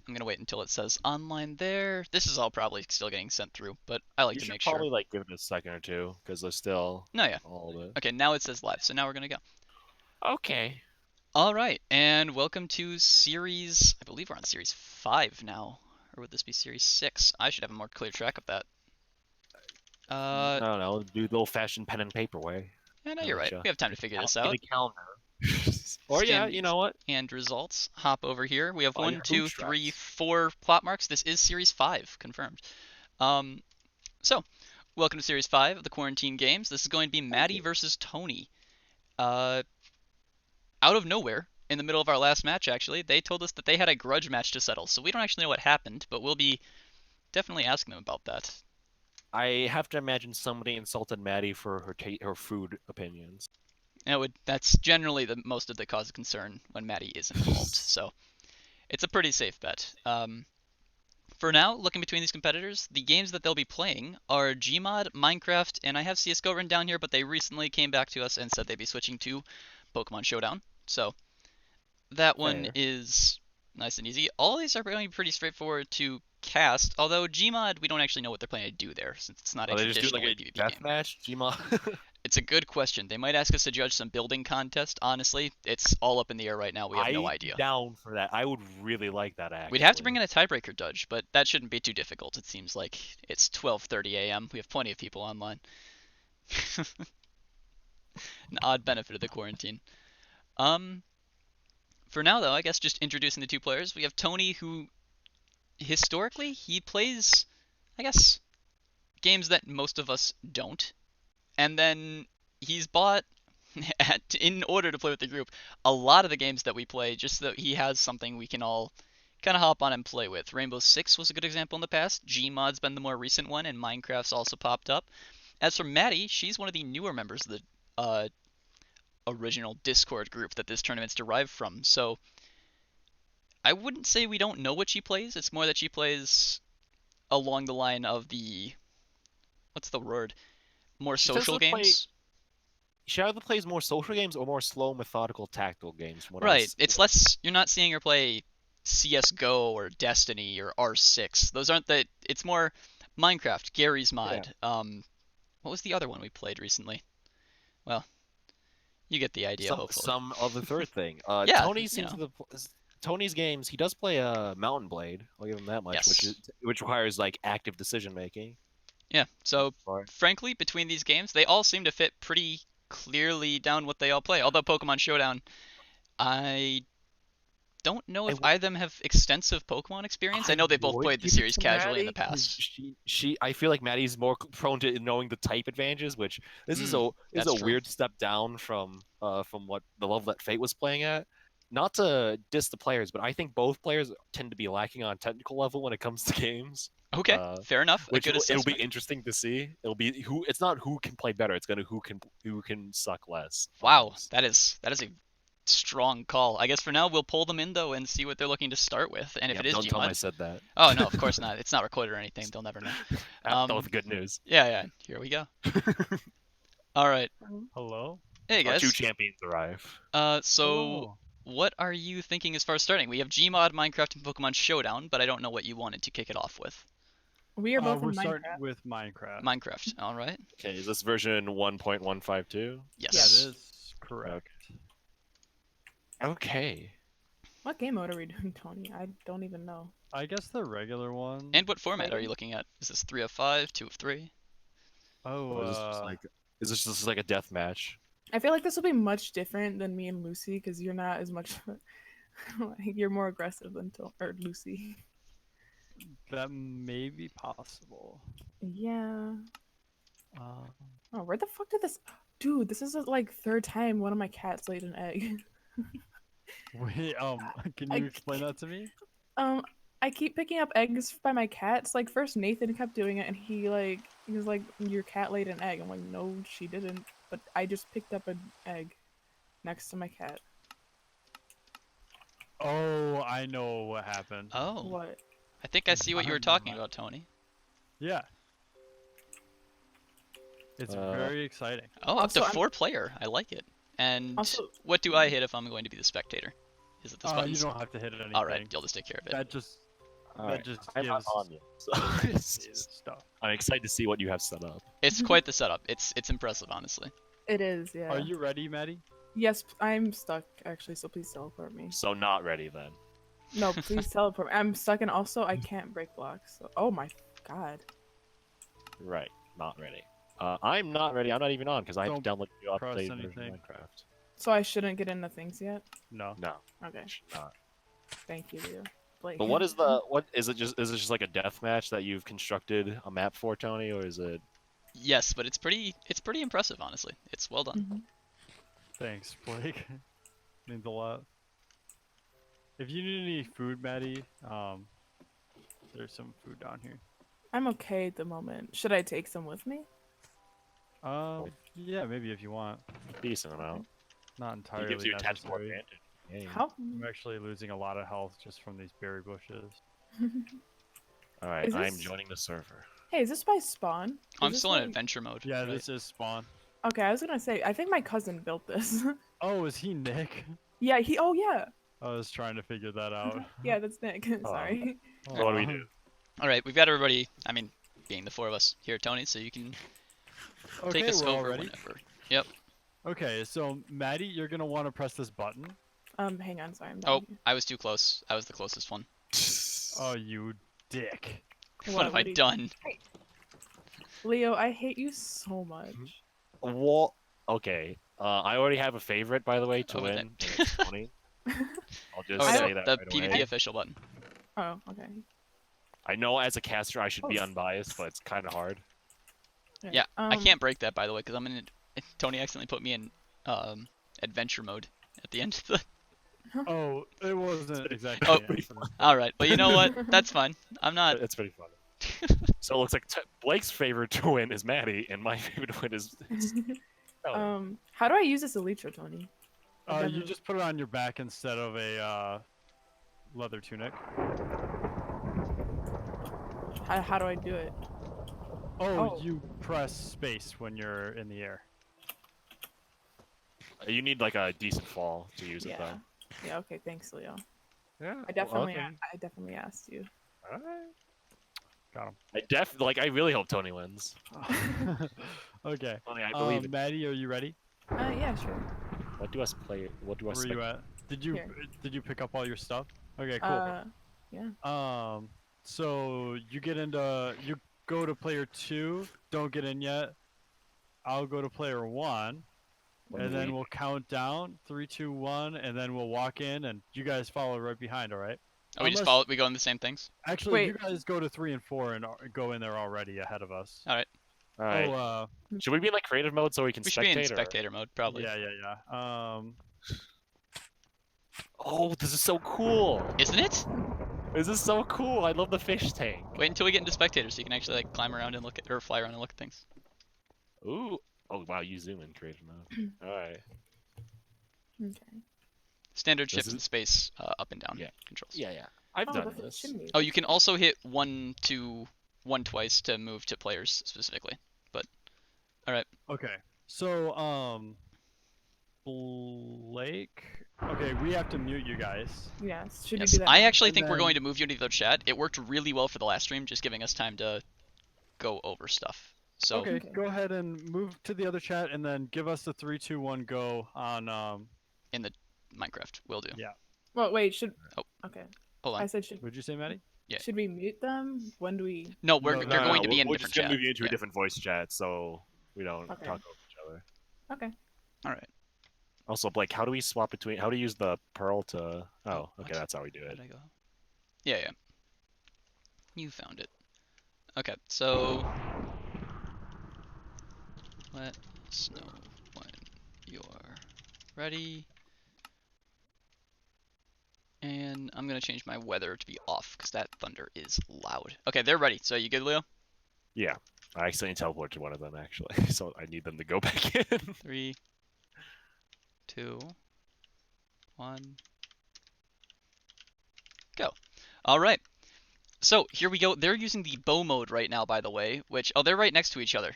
I'm gonna wait until it says online there. This is all probably still getting sent through, but I like You to should make sure. probably like give it a second or two because there's still No, yeah. all of it. Okay, now it says live, so now we're gonna go. Okay. All right, and welcome to series. I believe we're on series 5 now, or would this be series 6? I should have a more clear track of that. I don't know. Do the old-fashioned pen and paper way. Yeah, no, I you're let right. you We have time to figure this get out. a calendar. Or yeah, you Standings know what? and results. Hop over here. We have Buy one, your two, three, bootstraps. 4 plot marks. This is series 5, confirmed. Um, so welcome to series 5 of the Quarantine Games. This is going to be Thank Maddie you. versus Tony. Uh, Out of nowhere, in the middle of our last match, actually, they told us that they had a grudge match to settle. So we don't actually know what happened, but we'll be definitely asking them about that. I have to imagine somebody insulted Maddie for her food opinions. That's generally the most of the cause of concern when Maddie is involved. So it's a pretty safe bet. For now, looking between these competitors, the games that they'll be playing are Gmod, Minecraft, and I have CSGO written down here, but they recently came back to us and said they'd be switching to Pokemon Showdown. So that one Fair. is nice and easy. All these are going to be pretty straightforward to cast, although Gmod, we don't actually know what they're planning to do there, since it's not a Are they just doing like traditionally a PvP death game. match, Gmod? It's a good question. They might ask us to judge some building contest. Honestly, it's all up in the air right now. We have no I idea. down for that. I would really like that We'd have to bring actually. in a tiebreaker judge, but that shouldn't be too difficult. It seems like it's 12:30 a.m. We have plenty of people online. An odd benefit of the quarantine. Um, for now though, I guess just introducing the two players. We have Tony, who historically he plays, I guess, games that most of us don't, and then he's bought in order to play with the group a lot of the games that we play, just so that he has something we can all kind of hop on and play with. Rainbow Six was a good example in the past. Gmod's been the more recent one, and Minecraft's also popped up. As for Maddie, she's one of the newer members of the original Discord group that this tournament's derived from. So I wouldn't say we don't know what she plays. It's more that she plays along the line of the, what's the word? More She tends social to play. games. She either plays more social games or more slow, methodical, tactical games. From what I Right. It's less. You're not seeing her play CS:GO or Destiny or R6. Those aren't the. It's more Minecraft, Gary's yeah. mod. What was the other one we played recently? Well, you get the idea, hopefully. Some other third thing. Yeah, Tony you seems know. to Tony's games. He does play Mountain Blade. I'll give him that much, Yes. which requires like active decision making. Yeah. So, Right. frankly, between these games, they all seem to fit pretty clearly down what they all play. Although Pokemon Showdown, I don't know I if either of them have extensive Pokemon experience. I I know they both would played the give it series to casually in the Maddie because past. I feel like Maddie's more prone to knowing the type advantages, which this is That's a true. weird step down from what the level that Fate was playing at. Not to diss the players, but I think both players tend to be lacking on technical level when it comes to games. Okay, Uh, fair enough. A which good it'll be assessment. interesting to see. It'll be who it's not who can play better, it's gonna who can suck less Wow, finals. that is a strong call. I guess for now we'll pull them in though and see what they're looking to start with. And if it Yep, is don't tell them I Gmod, said that. oh no, of course not. It's not recorded or anything. They'll never know. That was good news. Yeah, yeah. Here we go. All right. Hello? Hey Our two guys. champions arrive. So Hello. what are you thinking as far as starting? We have Gmod, Minecraft, and Pokemon Showdown, but I don't know what you wanted to kick it off with. We are both We're in starting Minecraft. with Minecraft. Minecraft. All right. Okay, is this version 1.152? That Yes. is correct. Okay. What game mode are we doing, Tony? I don't even know. I guess the regular one. And what format are you Fighting? looking at? Is this 3 of 5, 2 of 3? Oh, Or is this just like a death match? I feel like this will be much different than me and Lucy because you're not as much. You're more aggressive than Lucy. that may be possible. Yeah. Uh, Oh, where the fuck did this? Dude, this is like third time one of my cats laid an egg. wait, can I you explain that to me? um, I keep picking up eggs by my cats. Like first Nathan kept doing it, and he was like, "Your cat laid an egg." I'm like, "No, she didn't." But I just picked up an egg next to my cat. Oh, I know what happened. Oh. What? I think I see what you were Never talking mind. about, Tony. Yeah. It's very exciting. Oh, up to Also, I'm- 4 player. I like it. And Also, what do I hit if I'm going to be the spectator? Is it this You buttons? don't have to hit anything. All right, you'll just take care of it. That just All that right. just I'm not gives on yet, so stuff. I'm excited to see what you have set up. It's quite the setup. It's impressive, honestly. It is, yeah. Are you ready, Maddie? Yes, I'm stuck actually, so please teleport me. So not ready then. No, please teleport me. I'm stuck, and also I can't break blocks. So... Oh my god. Right. Not ready. I'm not ready. I'm not even on because I have to Don't download the new press updated version of anything. Minecraft. So I shouldn't get into things yet. No. No, Okay, should not. thank you, Leo. Blake. But what is the what is it? Is it just like a death match that you've constructed a map for, Tony, or is it? Yes, but it's pretty impressive, honestly. It's well done. Mhm. Thanks, Blake. Means a lot. If you need any food, Maddie, there's some food down here. I'm okay at the moment. Should I take some with me? Yeah, maybe if you want. Decent amount. Not It entirely gives you a 10 more necessary. advantage. Yeah. How? I'm actually losing a lot of health just from these berry bushes. All right, Is I'm this- joining the server. Hey, is this by spawn? I'm Is this still in like- adventure mode. Yeah, right? this is spawn. Okay, I was gonna say. I think my cousin built this. Oh, is he Nick? yeah, he. Oh yeah. I was trying to figure that out. Yeah, that's Nick. Sorry. So what do we do? All right, we've got everybody. I mean, being the four of us here, Tony, so you can Okay, take us we're all over ready. whenever. Yep. Okay, so Maddie, you're gonna want to press this button. Hang on. Sorry. I'm Oh, down here. I was too close. I was the closest one. Oh, you dick. What have I do you- done? Leo, I hate you so much. What? Okay. I already have a favorite, by the way, to Oh, win. that- and it's Tony. I'll just Oh, say the, that the right PvP away. official button. Oh, okay. I know as a caster I should be Oh. unbiased, but it's kind of hard. Right, Yeah, I um, can't break that, by the way, because I'm in. Tony accidentally put me in adventure mode at the end of the. Oh, it wasn't exactly. Oh. an accident. All right, but you know what? That's fine. I'm not. It's pretty funny. So it looks like Blake's favorite to win is Maddie, and my favorite to win is Tony. How do I use this Elytra, Tony? I've You never- just put it on your back instead of a leather tunic. How do I do it? Oh, Oh. you press space when you're in the air. You need like a decent fall to use it Yeah. though. Yeah. Okay. Thanks, Leo. Yeah. I definitely, okay. I definitely asked you. Alright. Got him. I really hope Tony wins. Okay. Tony, I believe it. Maddie, are you ready? Yeah, sure. What do us play? What do us? Where are you at? Did you Here. pick up all your stuff? Okay, cool. Yeah. So you go to player 2. Don't get in yet. I'll go to player 1, and then we'll count down 3, 2, 1, and then we'll walk in, and you guys follow right behind. All right? Oh, we just Unless- follow. We go in the same things. Actually, Wait. you guys go to 3 and 4 and go in there already ahead of us. All right. All right. Oh, Should we be in like creative mode so we can We should be in spectate? Or... spectator mode, probably. yeah. Oh, this is so cool! Isn't it? This is so cool! I love the fish tank. Wait until we get into spectator, so you can actually like climb around and look at, or fly around and look at things. Ooh. Oh wow, you zoom in creative mode. All right. Okay. Standard This shift is- and space, up and down Yeah. controls. Yeah. I've Oh, done that's a this. chimney. Oh, you can also hit 1, 2, 1 twice to move to players specifically. But, all right. Okay. So, Blake. Okay, we have to mute you guys. Yes. Should Yes, we do that? I now? actually And think we're then- going to move you into the chat. It worked really well for the last stream, just giving us time to go over stuff. So, Okay, Okay. go ahead and move to the other chat, and then give us the 3, 2, 1 go on. Minecraft will do. Yeah. Well, wait. Should. Oh. Okay. Hold I on. said should. What'd you say, Maddie? Yeah. Should we mute them? When do we? No, No, they're no, going to be in we're different just gonna chat. move you into Yeah. a different voice chat so we don't Okay. talk over each other. Okay. All right. Also, Blake, how do we swap between? How do you use the pearl to? Oh, okay, what? that's how we do Where it. did I go? Yeah. You found it. Okay, so let us know when you're ready. And I'm gonna change my weather to be off because that thunder is loud. Okay, they're ready. So you good, Leo? Yeah, I accidentally teleported one of them actually, so I need them to go back in. 3, 2, 1, go. All right. So here we go. They're using the bow mode right now, by the way. Which they're right next to each other.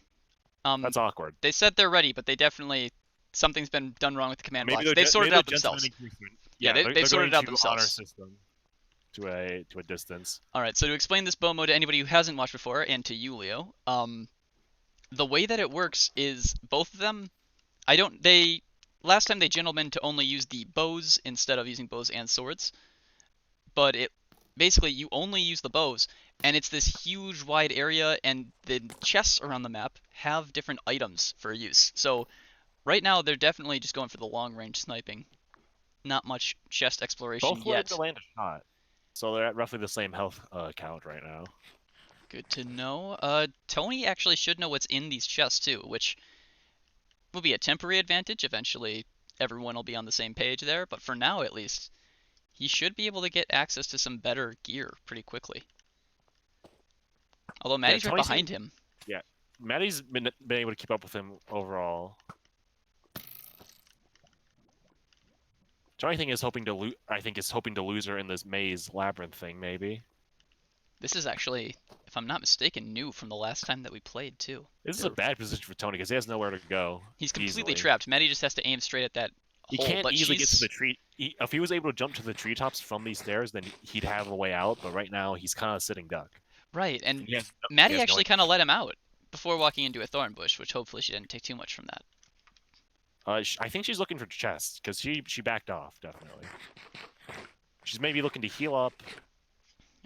That's awkward. They said they're ready, but they definitely something's been done wrong with the command Maybe blocks. they're They've gen- sorted maybe it out they're themselves. gentlemen increasement. Yeah, they've they're sorted going it out to honor themselves. system to a distance. All right, so to explain this bow mode to anybody who hasn't watched before, and to you, Leo, the way that it works is both of them. Last time they gentlemen to only use the bows instead of using bows and swords, but it basically you only use the bows, and it's this huge wide area, and the chests around the map have different items for use. So right now they're definitely just going for the long range sniping. Not much chest exploration Both were yet. able to land a shot, so they're at roughly the same health count right now. Good to know. Tony actually should know what's in these chests too, which will be a temporary advantage. Eventually, everyone will be on the same page there, but for now at least, he should be able to get access to some better gear pretty quickly. Although Maddie's right behind him. Yeah, Maddie's been able to keep up with him overall. Tony is hoping to hoping to lose her in this maze labyrinth thing, maybe. This is actually, if I'm not mistaken, new from the last time that we played too. This is a bad position for Tony because he has nowhere to go. He's completely easily. trapped. Maddie just has to aim straight at that He hole. can't But easily get to the tree. If he was able to jump to the treetops from these stairs, then he'd have a way out. But right now, he's kind of sitting duck. Right, and He Maddie has no actually kind of let him out before walking into a thorn bush, which hopefully she didn't take too much from that. I think she's looking for chests because she backed off definitely. She's maybe looking to heal up,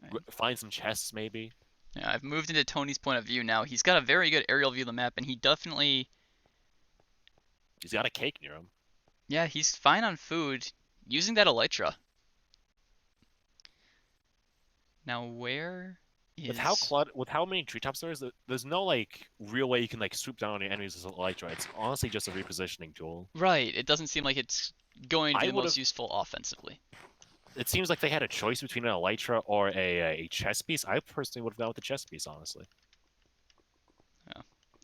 Right. find some chests maybe. Yeah, I've moved into Tony's point of view now. He's got a very good aerial view of the map, and he definitely, He's got a cake near him. yeah, he's fine on food using that elytra. Now where is... With how many treetops there is, there's no like real way you can like swoop down on your enemies with elytra. It's honestly just a repositioning tool. Right, it doesn't seem like it's going to be I the most would've- useful offensively. It seems like they had a choice between an elytra or a chest piece. I personally would have gone with the chest piece, honestly.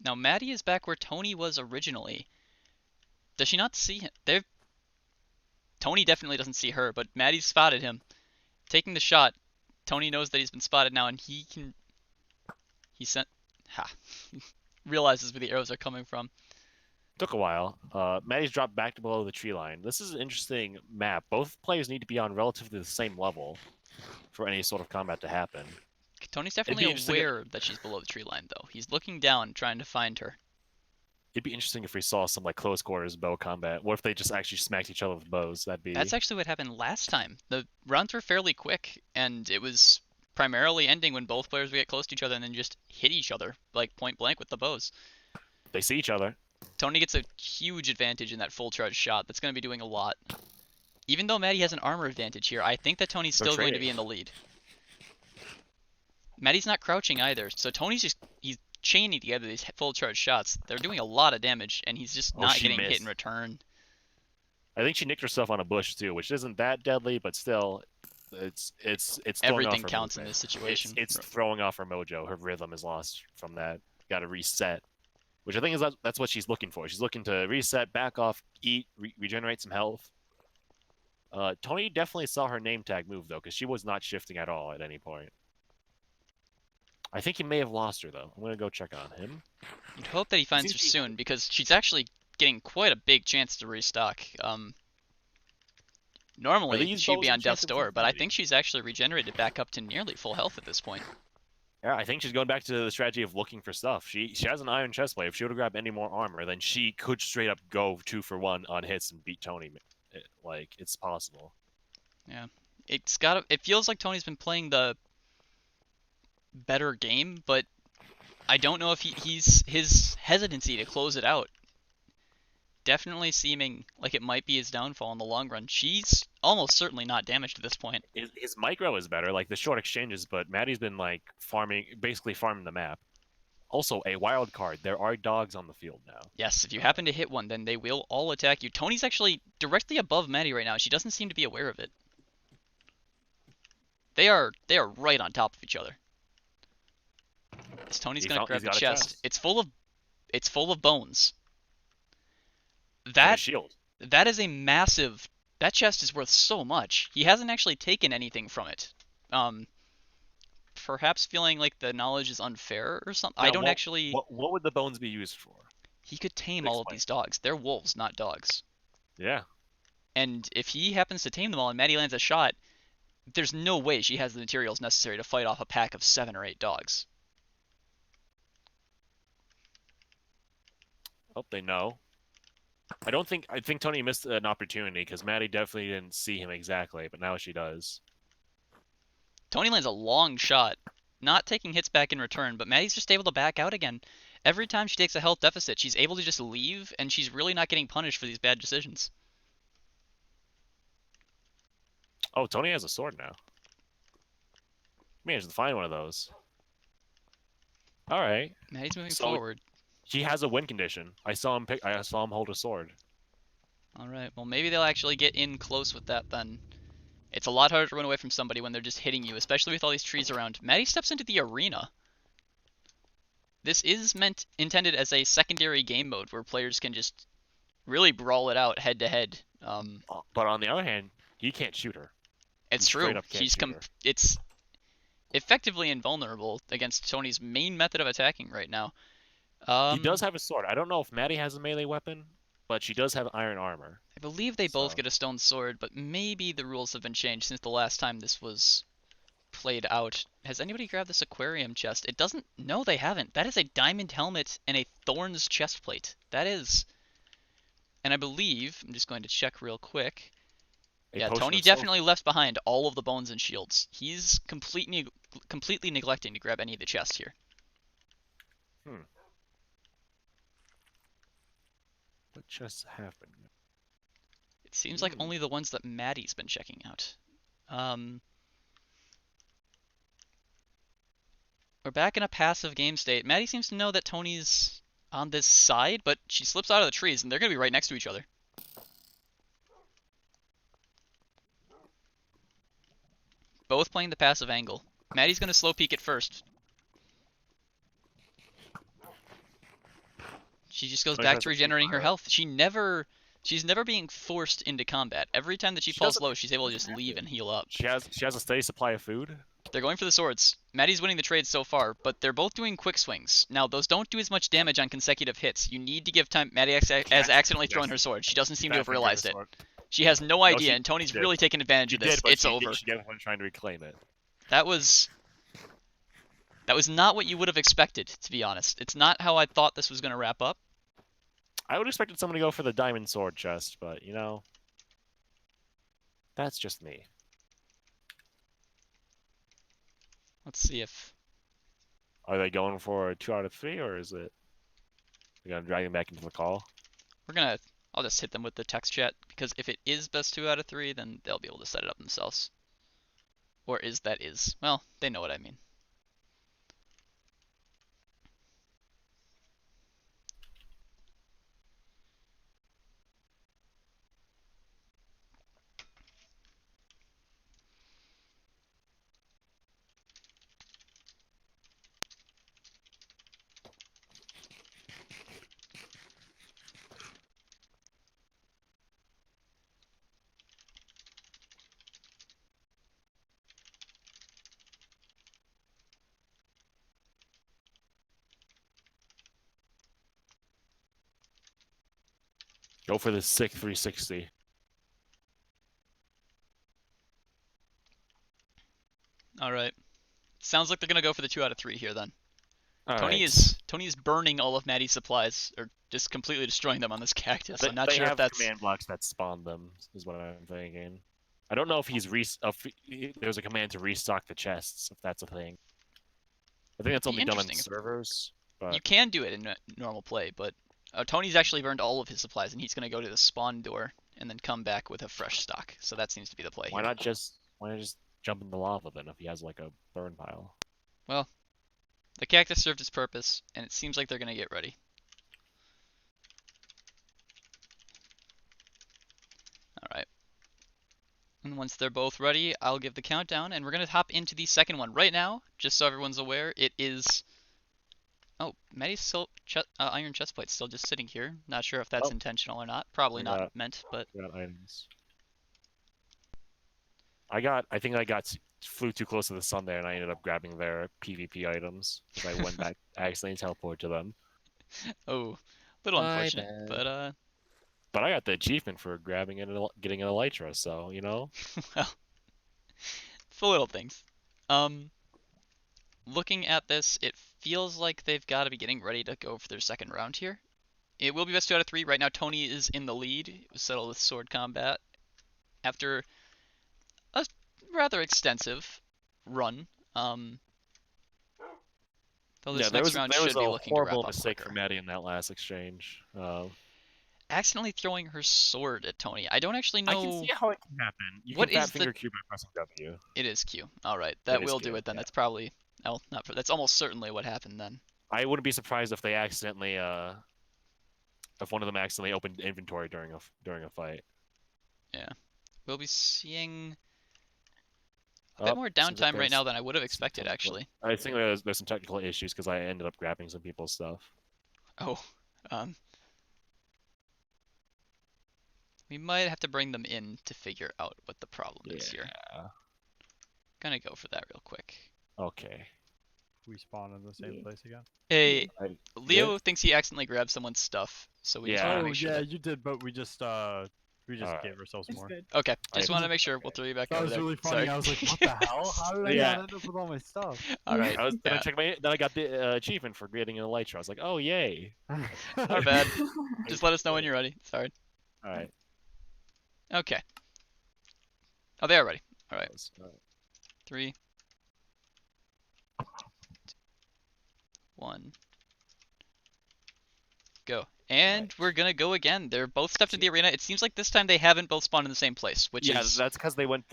Now Maddie is back where Tony was originally. Does she not see him? Tony definitely doesn't see her, but Maddie's spotted him. Taking the shot, Tony knows that he's been spotted now, and he realizes where the arrows are coming from. Took a while. Maddie's dropped back to below the tree line. This is an interesting map. Both players need to be on relatively the same level for any sort of combat to happen. Tony's be definitely interesting aware that she's below the tree line, though. He's looking down, trying to find her. It'd be interesting if we saw some like close quarters bow combat. What if they just actually smacked each other with bows? That's actually what happened last time. The rounds were fairly quick, and it was primarily ending when both players would get close to each other and then just hit each other, like point blank with the bows. They see each other. Tony gets a huge advantage in that full charge shot. That's going to be doing a lot. Even though Maddie has an armor advantage here, I think that Tony's still going to be in the lead. Maddie's not crouching either, so he's chaining together these full charge shots. They're doing a lot of damage, and he's just not getting hit in return. I think she nicked herself on a bush too, which isn't that deadly, but still, it's everything counts in this situation. It's throwing off her mojo. Her rhythm is lost from that. Got to reset, which I think is that's what she's looking for. She's looking to reset, back off, eat, regenerate some health. Tony definitely saw her name tag move though, because she was not shifting at all at any point. I think he may have lost her though. I'm gonna go check on him. You'd hope that he finds her soon, because she's actually getting quite a big chance to restock. Normally she'd be on death's door, but I think she's actually regenerated back up to nearly full health at this point. Yeah, I think she's going back to the strategy of looking for stuff. She has an iron chestplate. If she would have grabbed any more armor, then she could straight up go 2-for-1 on hits and beat Tony. Like, it's possible. Yeah, it feels like Tony's been playing the better game, but I don't know if his hesitancy to close it out definitely seeming like it might be his downfall in the long run. She's almost certainly not damaged at this point. His micro is better, like the short exchanges, but Maddie's been like basically farming the map. Also, a wild card. There are dogs on the field now. Yes, if you happen to hit one, then they will all attack you. Tony's actually directly above Maddie right now. She doesn't seem to be aware of it. They are right on top of each other. Tony's gonna grab the chest. It's full of bones. That shield. That is a massive. That chest is worth so much. He hasn't actually taken anything from it. Perhaps feeling like the knowledge is unfair or something. Now, I don't actually. What would the bones be used for? He could tame all of these dogs. They're wolves, not dogs. Yeah. And if he happens to tame them all and Maddie lands a shot, there's no way she has the materials necessary to fight off a pack of 7 or 8 dogs. Hope they know. I think Tony missed an opportunity because Maddie definitely didn't see him exactly, but now she does. Tony lands a long shot, not taking hits back in return, but Maddie's just able to back out again. Every time she takes a health deficit, she's able to just leave, and she's really not getting punished for these bad decisions. Oh, Tony has a sword now. Managed to find one of those. All right. Maddie's moving So- forward. He has a win condition. I saw him hold a sword. All right, well, maybe they'll actually get in close with that then. It's a lot harder to run away from somebody when they're just hitting you, especially with all these trees around. Maddie steps into the arena. This is intended as a secondary game mode where players can just really brawl it out head to head. But on the other hand, he can't shoot her. It's He true. straight up can't She's shoot her. it's effectively invulnerable against Tony's main method of attacking right now. He does have a sword. I don't know if Maddie has a melee weapon, but she does have iron armor. I believe they both So- get a stone sword, but maybe the rules have been changed since the last time this was played out. Has anybody grabbed this aquarium chest? It doesn't. No, they haven't. That is a diamond helmet and a thorns chest plate. That is. And I believe, I'm just going to check real quick. A Yeah, potion Tony of soul- definitely left behind all of the bones and shields. He's completely neglecting to grab any of the chests here. What just happened? It seems like Hmm. only the ones that Maddie's been checking out. We're back in a passive game state. Maddie seems to know that Tony's on this side, but she slips out of the trees, and they're going to be right next to each other. Both playing the passive angle. Maddie's going to slow peek it first. She just goes Tony back tries to to keep regenerating her her. health. She's never being forced into combat. Every time that she She falls doesn't low, she's able to just have leave to. and heal up. She has a steady supply of food. They're going for the swords. Maddie's winning the trade so far, but they're both doing quick swings. Now, those don't do as much damage on consecutive hits. You need to give time. Maddie has accidentally thrown her sword. She doesn't seem to have realized it. She has no idea, she and Tony's did. really taking advantage She of this. did, but It's she over. She definitely trying to reclaim it. That was not what you would have expected, to be honest. It's not how I thought this was going to wrap up. I would have expected someone to go for the diamond sword chest, but you know, that's just me. Let's see if Are they going for a 2 out of 3, or is it they're gonna drag him back into the call? I'll just hit them with the text chat, because if it is best 2 out of 3, then they'll be able to set it up themselves. Or is. Well, they know what I mean. Go for the sick 360. All right. Sounds like they're gonna go for the 2 out of 3 here then. All Tony right. is burning all of Maddie's supplies, or just completely destroying them on this cactus. I'm not They sure if have that's. command blocks that spawn them, is what I'm thinking. I don't know if there's a command to restock the chests, if that's a thing. I think that's Be only done on interesting if- servers. But You can do it in normal play, but Tony's actually burned all of his supplies, and he's gonna go to the spawn door and then come back with a fresh stock. So that seems to be the play why here. not just jump in the lava then if he has like a burn pile? Well, the cactus served its purpose, and it seems like they're gonna get ready. All right. And once they're both ready, I'll give the countdown, and we're gonna hop into the second one right now. Just so everyone's aware, it is. Oh, Maddie's iron chestplate's still just sitting here. Not sure if that's Oh. intentional or not. Probably We not got- meant, but We got items. I think flew too close to the sun there, and I ended up grabbing their PvP items because I went back, I accidentally teleported to them. oh, little My unfortunate. bad. But But I got the achievement for grabbing it and getting an elytra, so you know. well, It's the little things. Um, Looking at this, it feels like they've got to be getting ready to go for their second round here. It will be best 2 out of 3. Right now, Tony is in the lead. It was settled with sword combat after a rather extensive run. Though this Yeah, next round there was should be a looking to wrap horrible up mistake quicker. from Maddie in that last exchange. Accidentally throwing her sword at Tony. I don't actually I can know see how it can happen. You what can fat is the. finger Q by pressing W. It is Q. All right, It that is will do Q. it then. Yeah. That's probably. Oh, not. That's almost certainly what happened then. I wouldn't be surprised if they accidentally, if one of them accidentally opened inventory during a fight. Yeah, we'll be seeing a bit Oh, more seems like downtime right there's now than I would have some expected, technical. actually. I think there's some technical issues because I ended up grabbing some people's stuff. Oh, um, we might have to bring them in to figure out what the problem is here. Yeah. Gonna go for that real quick. Okay. We spawn in the same Yeah. place again. Hey, I Leo did? thinks he accidentally grabbed someone's stuff, so we just Yeah. want to Oh make sure yeah, that. you did, but we just Alright. gave ourselves It's more. good. Okay, I just want to appreciate make sure. it. We'll throw you back That over was there. really funny. Sorry. I was like, what the hell? How did I Yeah. not end up with all my stuff? All right. I was then I Yeah. checked my then I got the achievement for getting an elytra. I was like, oh yay! Not bad. Just let us know when you're ready. Sorry. All right. Okay. Oh, they are ready. All right. 3, 1, go. And Right. we're gonna go again. They're both stepped into the arena. It seems like this time they haven't both spawned in the same place, which Yeah, is that's because they went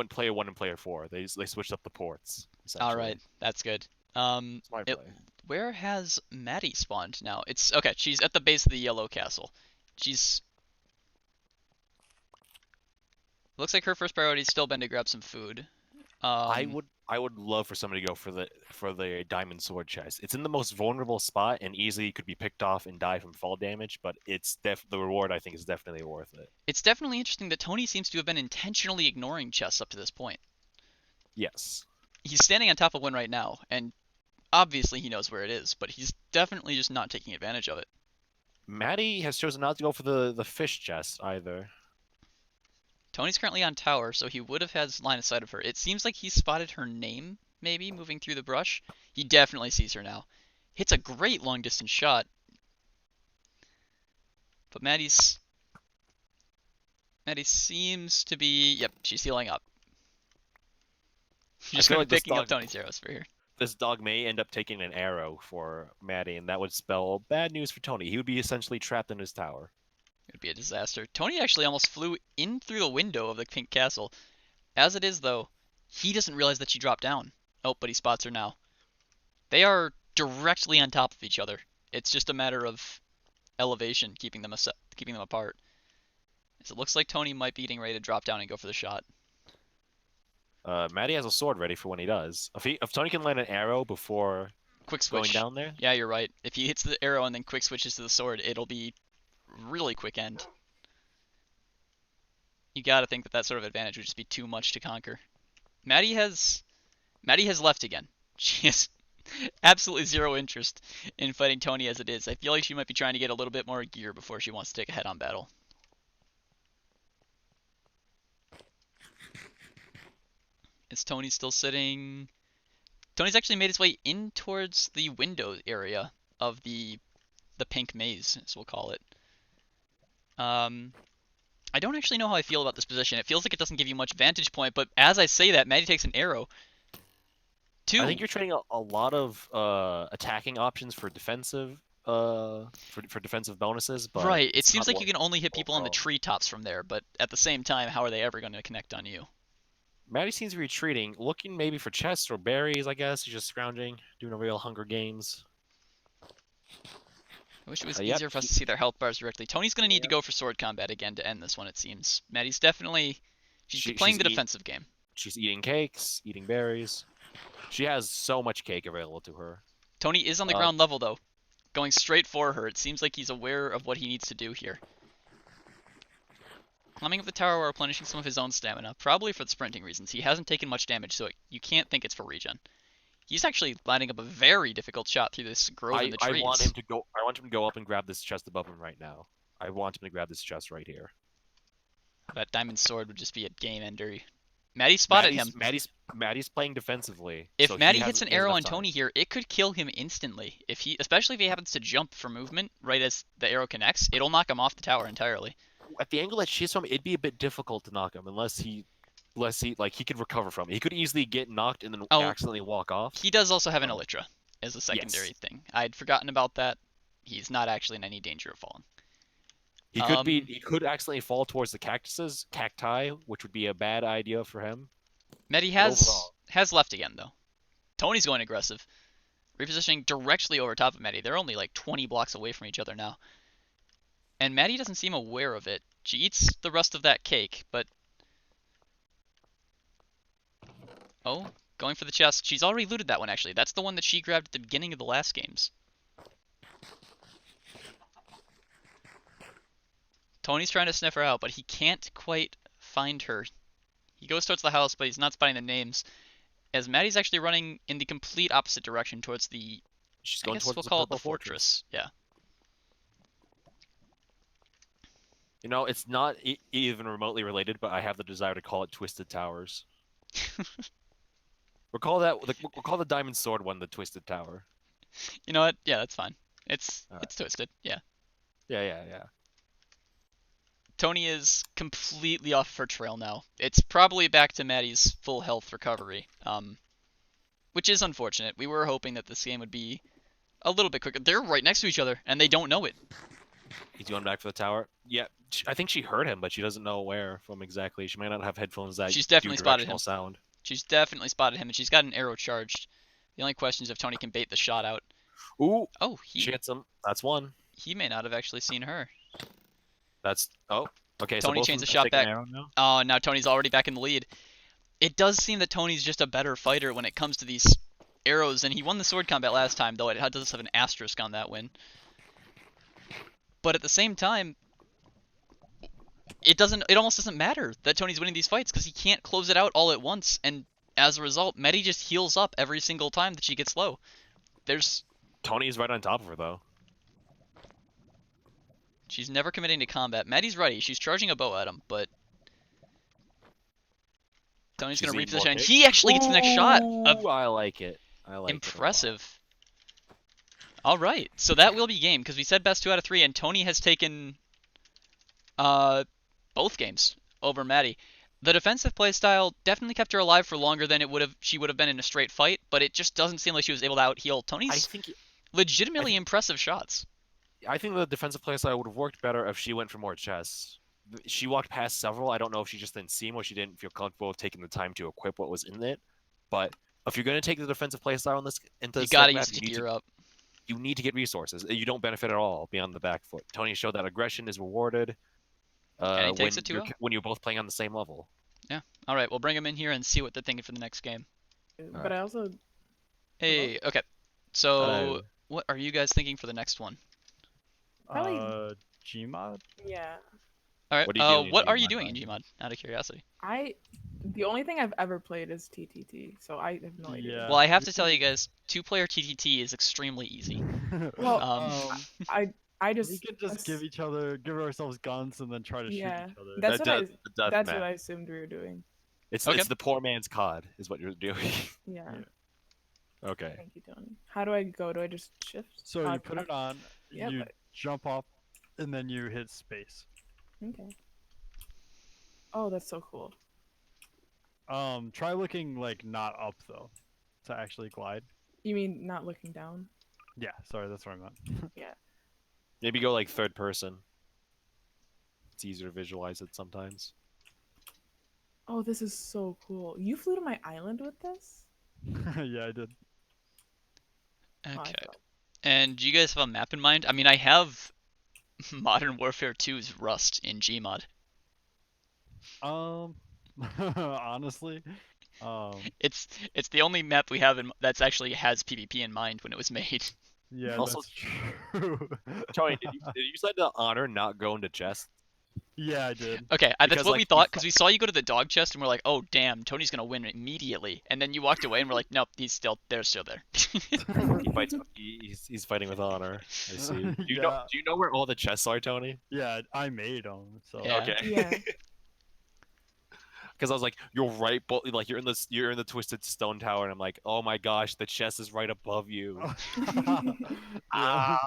player 1 and player 4. They switched up the ports. all right. That's good. Smart It, play. where has Maddie spawned now? It's okay. She's at the base of the yellow castle. She's looks like her first priority's still been to grab some food. I would love for somebody to go for the diamond sword chest. It's in the most vulnerable spot and easily could be picked off and die from fall damage, but it's the reward I think is definitely worth it. It's definitely interesting that Tony seems to have been intentionally ignoring chests up to this point. Yes. He's standing on top of one right now, and obviously he knows where it is, but he's definitely just not taking advantage of it. Maddie has chosen not to go for the fish chest either. Tony's currently on tower, so he would have had line of sight of her. It seems like he spotted her name, maybe, moving through the brush. He definitely sees her now. Hits a great long distance shot. But Maddie seems to be, yep, she's healing up. She's just feel going like to be this picking up dog- Tony's arrows for here. This dog may end up taking an arrow for Maddie, and that would spell bad news for Tony. He would be essentially trapped in his tower. It would be a disaster. Tony actually almost flew in through the window of the pink castle. As it is, though, he doesn't realize that she dropped down. Oh, but he spots her now. They are directly on top of each other. It's just a matter of elevation keeping them apart. As it looks like Tony might be getting ready to drop down and go for the shot. Maddie has a sword ready for when he does. If Tony can land an arrow before Quick going switch. down there, Yeah, you're right. If he hits the arrow and then quick switches to the sword, it'll be really quick end. You gotta think that sort of advantage would just be too much to conquer. Maddie has left again. She has absolutely zero interest in fighting Tony as it is. I feel like she might be trying to get a little bit more gear before she wants to take a head-on battle. Is Tony still sitting? Tony's actually made his way in towards the window area of the pink maze, as we'll call it. I don't actually know how I feel about this position. It feels like it doesn't give you much vantage point, but as I say that, Maddie takes an arrow. I think you're trading a lot of attacking options for defensive for defensive bonuses, but right. It it's seems not like you can only hit people on the overall. treetops from there, but at the same time, how are they ever going to connect on you? Maddie seems to be retreating, looking maybe for chests or berries. I guess he's just scrounging, doing a real Hunger Games. I wish it was Yep, easier for us to see their health bars directly. Tony's going to need to go for sword combat again to end this one, it seems. Maddie's definitely... She's playing the defensive game. She's eating cakes, eating berries. She has so much cake available to her. Tony is on the ground level, though. Going straight for her. It seems like he's aware of what he needs to do here. Climbing up the tower while replenishing some of his own stamina. Probably for the sprinting reasons. He hasn't taken much damage, so you can't think it's for regen. He's actually lining up a very difficult shot through this grove in the trees. I want him to go up and grab this chest above him right now. I want him to grab this chest right here. That diamond sword would just be a game ender. Maddie spotted him. Maddie's playing defensively. If so Maddie he hits an has arrow enough on time. Tony here, it could kill him instantly. Especially if he happens to jump for movement right as the arrow connects, it'll knock him off the tower entirely. At the angle that she's from, it'd be a bit difficult to knock him unless he could recover from it. He could easily get knocked and then accidentally walk off. He does also have an Elytra as a secondary thing. I'd forgotten about that. He's not actually in any danger of falling. He could accidentally fall towards the cacti, which would be a bad idea for him. Medi has left again though. Tony's going aggressive, repositioning directly over top of Medi. They're only like 20 blocks away from each other now. And Maddie doesn't seem aware of it. She eats the rest of that cake, but... Oh, going for the chest. She's already looted that one, actually. That's the one that she grabbed at the beginning of the last games. Tony's trying to sniff her out, but he can't quite find her. He goes towards the house, but he's not spotting the names. As Maddie's actually running in the complete opposite direction towards the... She's going towards we'll the call it purple the fortress. Yeah. You know, it's not even remotely related, but I have the desire to call it Twisted Towers. We'll call the Diamond Sword one the Twisted Tower. You know what? Yeah, that's fine. It's right. It's twisted. Yeah. Yeah. Tony is completely off her trail now. It's probably back to Maddie's full health recovery, which is unfortunate. We were hoping that this game would be a little bit quicker. They're right next to each other, and they don't know it. He's going back for the tower. Yeah, I think she heard him, but she doesn't know where from exactly. She might not have headphones that She's definitely do spotted directional him. sound. She's definitely spotted him, and she's got an arrow charged. The only question is if Tony can bait the shot out. Ooh! Oh, she hits him. That's one. He may not have actually seen her. Okay. Tony so chains a shot back. Oh, now Tony's already back in the lead. It does seem that Tony's just a better fighter when it comes to these arrows, and he won the sword combat last time, though it does have an asterisk on that win. But at the same time, it almost doesn't matter that Tony's winning these fights because he can't close it out all at once, and as a result, Medi just heals up every single time that she gets low. Tony's right on top of her though. She's never committing to combat. Medi's ready. She's charging a bow at him, but Tony's gonna reposition, and he actually gets the next shot. I like it. Impressive. All right, so that will be game because we said best 2 out of 3, and Tony has taken both games over Madi. The defensive playstyle definitely kept her alive for longer than she would have been in a straight fight, but it just doesn't seem like she was able to out-heal Tony's legitimately impressive shots. I think the defensive playstyle would have worked better if she went for more chests. She walked past several. I don't know if she just didn't see them or she didn't feel comfortable with taking the time to equip what was in it. But if you're going to take the defensive playstyle into you gotta use it to gear up. You need to get resources. You don't benefit at all beyond the back foot. Tony showed that aggression is rewarded and he takes it too when you're both playing on the same level. Yeah. All right, we'll bring him in here and see what they're thinking for the next game. But I also... Hey, okay. So, what are you guys thinking for the next one? Probably... Gmod? Yeah. All right. What are you doing in Gmod? Out of curiosity. The only thing I've ever played is TTT, so I have no idea. Yeah. Well, I have to tell you guys, 2-player TTT is extremely easy. Well, I just... We could just give ourselves guns and then try to shoot each other. That's what I assumed we were doing. It's the poor man's COD, is what you're doing. Yeah. Okay. Thank you, Tony. How do I go? Do I just shift? So you put it on, Yeah, you jump off, and then you hit space. Okay. Oh, that's so cool. Try looking like not up though, to actually glide. You mean not looking down? Yeah, sorry, that's what I meant. Yeah. Maybe go like third person. It's easier to visualize it sometimes. Oh, this is so cool. You flew to my island with this? Yeah, I did. Okay. And do you guys have a map in mind? I mean, I have Modern Warfare 2's Rust in Gmod. Honestly, it's the only map we have that's actually has PvP in mind when it was made. Yeah, Also, that's true. Tony, did you decide to honor not going to chest? Yeah, I did. Okay, that's Because, what like, we thought because we saw you go to the dog chest and we're like, oh damn, Tony's gonna win immediately. And then you walked away and we're like, nope, they're still there. He fights. He's fighting with honor. I see. Do you know where all the chests are, Tony? Yeah, I made them. So Yeah. Okay. Yeah. because I was like, you're right, but like you're in the Twisted Stone Tower, and I'm like, oh my gosh, the chest is right above you. Yeah. Ah.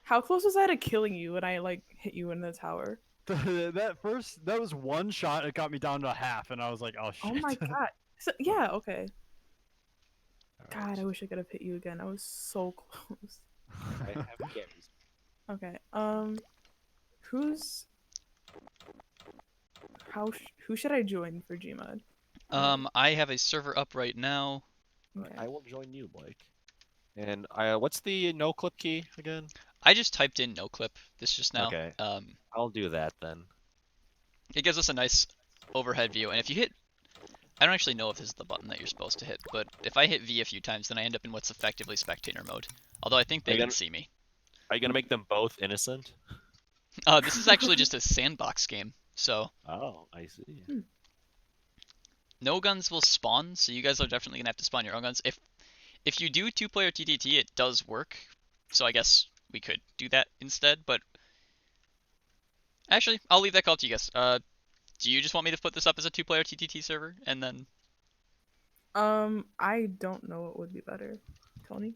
How close was I to killing you when I like hit you in the tower? That was one shot. It got me down to half, and I was like, oh shit. Oh my god. So, yeah, okay. God, Alright, I wish I could have hit you again. I was so close. I have carries. Okay. Who's who should I join for Gmod? I have a server up right now. Okay. I will join you, Blake. And what's the no clip key again? I just typed in no clip this just now. Okay, I'll do that then. It gives us a nice overhead view, and if you hit, I don't actually know if this is the button that you're supposed to hit, but if I hit V a few times, then I end up in what's effectively spectator mode. Although I think they can see me. Are you gonna make them both innocent? This is actually just a sandbox game, so Oh, I see. no guns will spawn, so you guys are definitely gonna have to spawn your own guns. If you do two-player TTT, it does work, so I guess we could do that instead, but actually, I'll leave that call to you guys. Do you just want me to put this up as a two-player TTT server, and then I don't know what would be better. Tony?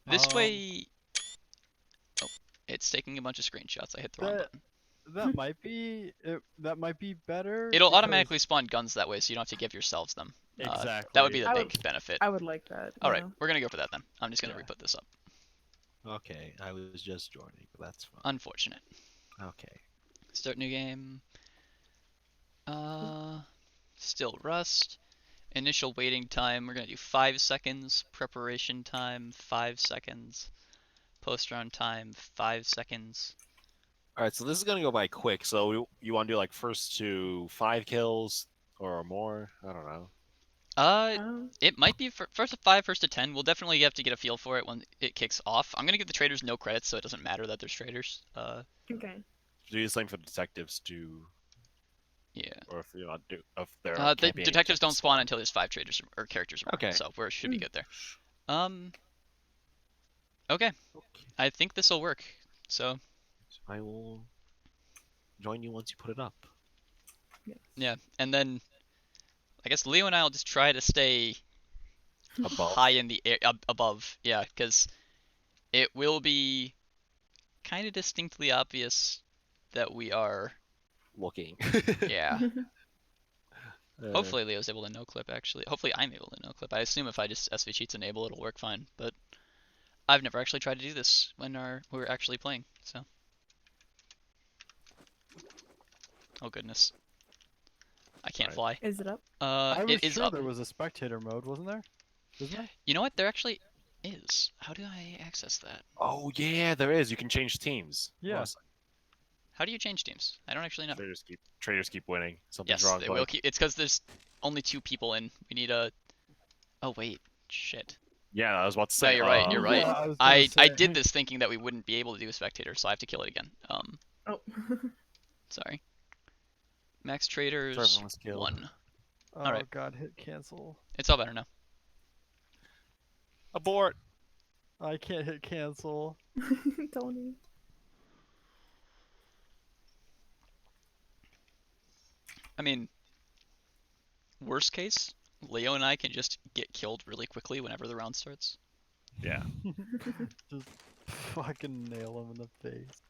this way? Oh, it's taking a bunch of screenshots. I hit the wrong button. That might be better. It'll because- automatically spawn guns that way, so you don't have to give yourselves them. Exactly. That would be the I big would- benefit. I would like that. All right, yeah. we're gonna go for that then. I'm just gonna Yeah. re-put this up. Okay, I was just joining. That's fine. Unfortunate. Okay. Start new game. Still Rust. Initial waiting time, we're gonna do 5 seconds. Preparation time, 5 seconds. Post round time, 5 seconds. All right, so this is gonna go by quick. So you want to do like first to 5 kills or more? I don't know. It might be first to 5, first to 10. We'll definitely have to get a feel for it when it kicks off. I'm gonna give the traders no credits, so it doesn't matter that there's traders. Okay. Do the same for the detectives too, Yeah. or if you want to do if they're The campaign detectives don't detectives. spawn until there's 5 traders or characters or more. Okay. So we should be Mm. good there. Okay. I think this will work. So I will join you once you put it up. yeah, and then I guess Leo and I will just try to stay Above. high in the air, above. Yeah, because it will be kind of distinctly obvious that we are. Looking. Yeah. Uh, Hopefully Leo's able to no clip. Actually, hopefully I'm able to no clip. I assume if I just SV cheats enable, it'll work fine. But I've never actually tried to do this when we're actually playing. So. Oh goodness. I can't fly. Is it up? I was It is sure up. there was a spectator mode, wasn't there? Isn't there? You know what? There actually is. How do I access that? Oh yeah, there is. You can change teams. Yeah. Awesome. How do you change teams? I don't actually know. Traders keep winning. Something's Yes, wrong. they Blake. will keep. It's because there's only 2 people in. We need a. Oh wait, shit. Yeah, I was about to No, say. you're right. You're right. Yeah, I was gonna I say. did this thinking that we wouldn't be able to do a spectator, so I have to kill it again. Oh. Sorry. Max traders everyone was killed. 1. Oh Alright. god, hit cancel. It's all better now. Abort. I can't hit cancel. Tony. I mean, worst case, Leo and I can just get killed really quickly whenever the round starts. Yeah. Just fucking nail him in the face.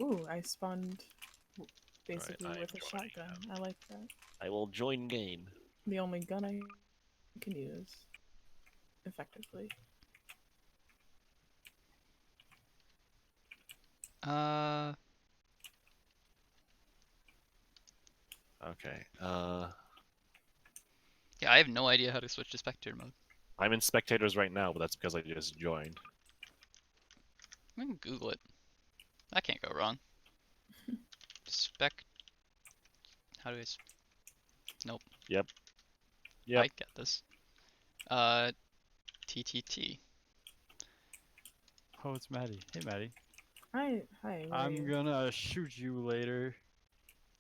Ooh, I spawned basically I am with a joining shotgun. I like that. I will join game. The only gun I can use effectively. Okay. Yeah, I have no idea how to switch to spectator mode. I'm in spectators right now, but that's because I just joined. I can Google it. That can't go wrong. How do I? Nope. Yep. I get this. TTT. Oh, it's Maddie. Hey, Maddie. Hi. Where are I'm you? gonna shoot you later.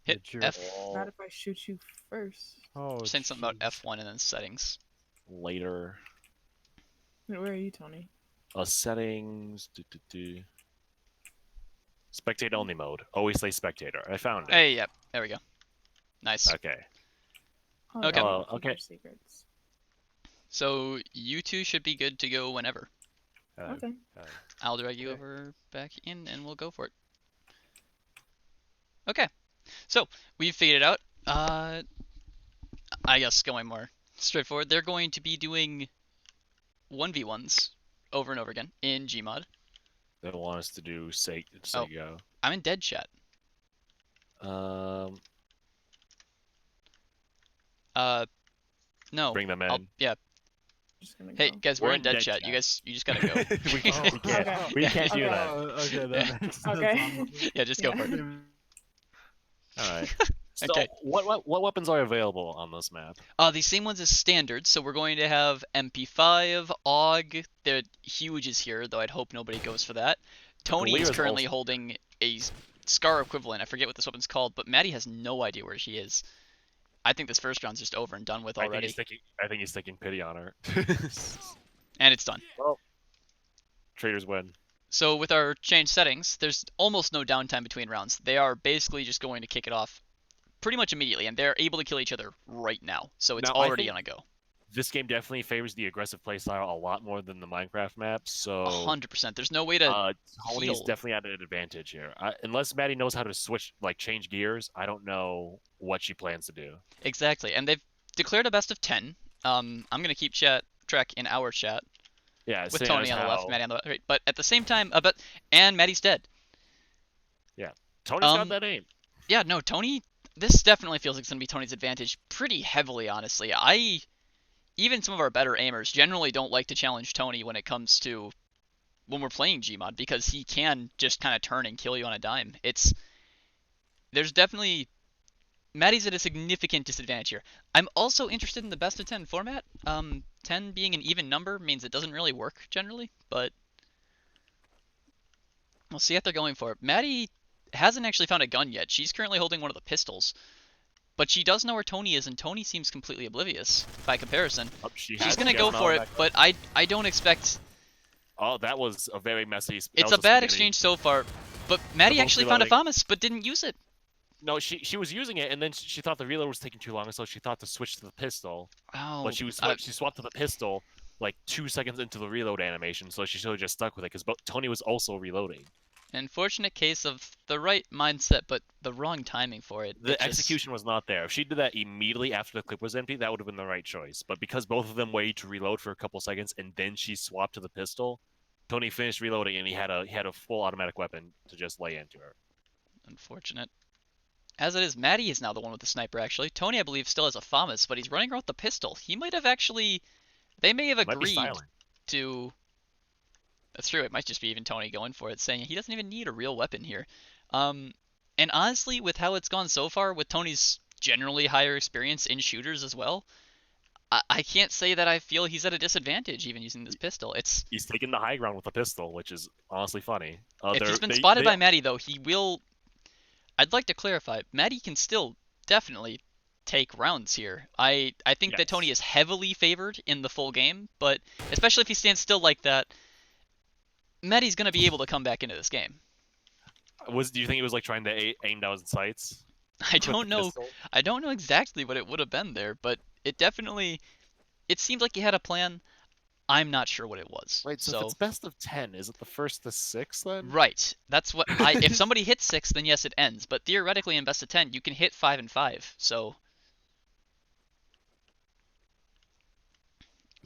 Hit jerk. F. Not if I shoot you first. Oh, Saying something about jeez. F1 and then settings. Later. Wait, where are you, Tony? Settings. Spectator only mode. Always say spectator. I found it. Hey, yep, there we go. Nice. Okay. Oh, Okay. yeah, Oh, keep okay. your secrets. So you two should be good to go whenever. Okay. I'll drag you over back in, and we'll go for it. Okay. So we've figured it out. I guess going more straightforward, they're going to be doing 1v1s over and over again in Gmod. They want us to do Oh. go. I'm in dead chat. Um, No. bring them in. Yeah. Just gonna Hey go. guys, we're in dead chat. You just gotta go. we can't. Okay. We can't do Yeah. that. Okay, that Yeah. makes sense. Okay. Yeah, just go for it. All right. So, Okay. what weapons are available on this map? The same ones as standard. So we're going to have MP5, AUG. The huge is here, though I'd hope nobody goes for that. Tony Lear is is currently also- holding a Scar equivalent. I forget what this weapon's called, but Maddie has no idea where she is. I think this first round's just over and done with already. I think he's thinking pity on her. And it's done. Traders win. So with our changed settings, there's almost no downtime between rounds. They are basically just going to kick it off pretty much immediately, and they're able to kill each other right now. So it's Now, I already think- gonna go. This game definitely favors the aggressive playstyle a lot more than the Minecraft map. So 100%. There's no way to Tony's heal. definitely at an advantage here. Unless Maddie knows how to switch, like change gears, I don't know what she plans to do. Exactly, and they've declared a best of 10. I'm gonna keep track in our chat Yeah, with seeing Tony as on the left, how Maddie on the right. But at the same time, and Maddie's dead. Tony's got that aim. Yeah, no, Tony. This definitely feels like it's gonna be Tony's advantage pretty heavily, honestly. Even some of our better aimers generally don't like to challenge Tony when it comes to when we're playing Gmod because he can just kind of turn and kill you on a dime. There's definitely Maddie's at a significant disadvantage here. I'm also interested in the best of 10 format. 10 being an even number means it doesn't really work generally, but we'll see if they're going for it. Maddie hasn't actually found a gun yet. She's currently holding one of the pistols, but she does know where Tony is, and Tony seems completely oblivious by comparison. She's gonna go for it, but I don't expect. Oh, that was a very messy. It's a bad exchange so far, but Maddie both actually found a reloading. FAMAS, but didn't use it. No, she was using it, and then she thought the reload was taking too long, so she thought to switch to the pistol. Oh, But she swapped to the pistol like 2 seconds into the reload animation, so she should have just stuck with it because Tony was also reloading. unfortunate case of the right mindset, but the wrong timing for it. The execution was not there. If she did that immediately after the clip was empty, that would have been the right choice. But because both of them waited to reload for a couple seconds and then she swapped to the pistol, Tony finished reloading and he had a full automatic weapon to just lay into her. Unfortunate. As it is, Maddie is now the one with the sniper, actually. Tony, I believe, still has a FAMAS, but he's running around with the pistol. He might have actually... They may have Might be agreed silent. to... That's true, it might just be even Tony going for it, saying he doesn't even need a real weapon here. And honestly, with how it's gone so far, with Tony's generally higher experience in shooters as well, I can't say that I feel he's at a disadvantage even using this pistol. He's taking the high ground with the pistol, which is honestly funny. If he's been spotted by Maddie, though, he will... I'd like to clarify, Maddie can still definitely take rounds here. I think that Yes. Tony is heavily favored in the full game, but especially if he stands still like that, Maddie's going to be able to come back into this game. Do you think he was like trying to aim down his sights? I with don't the know. pistol? I don't know exactly what it would have been there, but it seemed like he had a plan. I'm not sure what it was. Wait, so if it's best of 10, is it the first to 6 then? Right. That's what if somebody hits 6, then yes, it ends. But theoretically, in best of 10, you can hit 5 and 5. So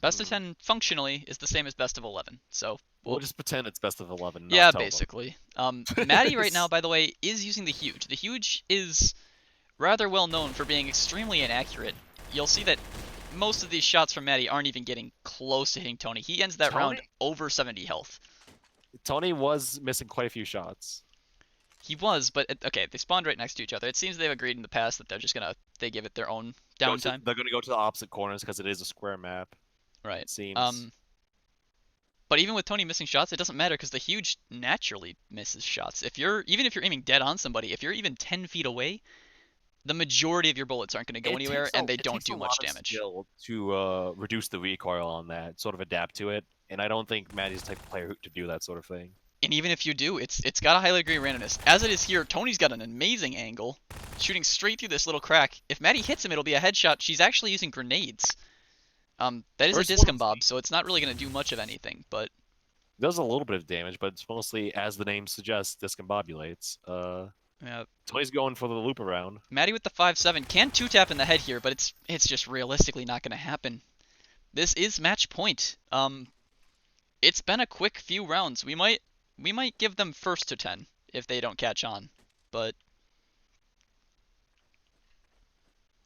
best of 10 functionally is the same as best of 11. So We'll just pretend it's best of 11. Not yeah, tell them. basically. Maddie right now, by the way, is using the huge. The huge is rather well known for being extremely inaccurate. You'll see that most of these shots from Maddie aren't even getting close to hitting Tony. He ends that round over 70 health. Tony was missing quite a few shots. He was, but okay, they spawned right next to each other. It seems they've agreed in the past that they give it their own downtime. They're going to go to the opposite corners because it is a square map. Right. It seems. But even with Tony missing shots, it doesn't matter because the huge naturally misses shots. Even if you're aiming dead on somebody, if you're even 10 feet away, the majority of your bullets aren't going to go anywhere, and they don't do much damage. To reduce the recoil on that, sort of adapt to it, and I don't think Maddie's the type of player to do that sort of thing. And even if you do, it's got a high degree of randomness. As it is here, Tony's got an amazing angle, shooting straight through this little crack. If Maddie hits him, it'll be a headshot. She's actually using grenades. That is a First discum one's- bob, so it's not really going to do much of anything, but It does a little bit of damage, but it's mostly, as the name suggests, discombobulates. yeah, Tony's going for the loop around. Maddie with the 5-7 can 2-tap in the head here, but it's just realistically not going to happen. This is match point. It's been a quick few rounds. We might give them first to 10 if they don't catch on, but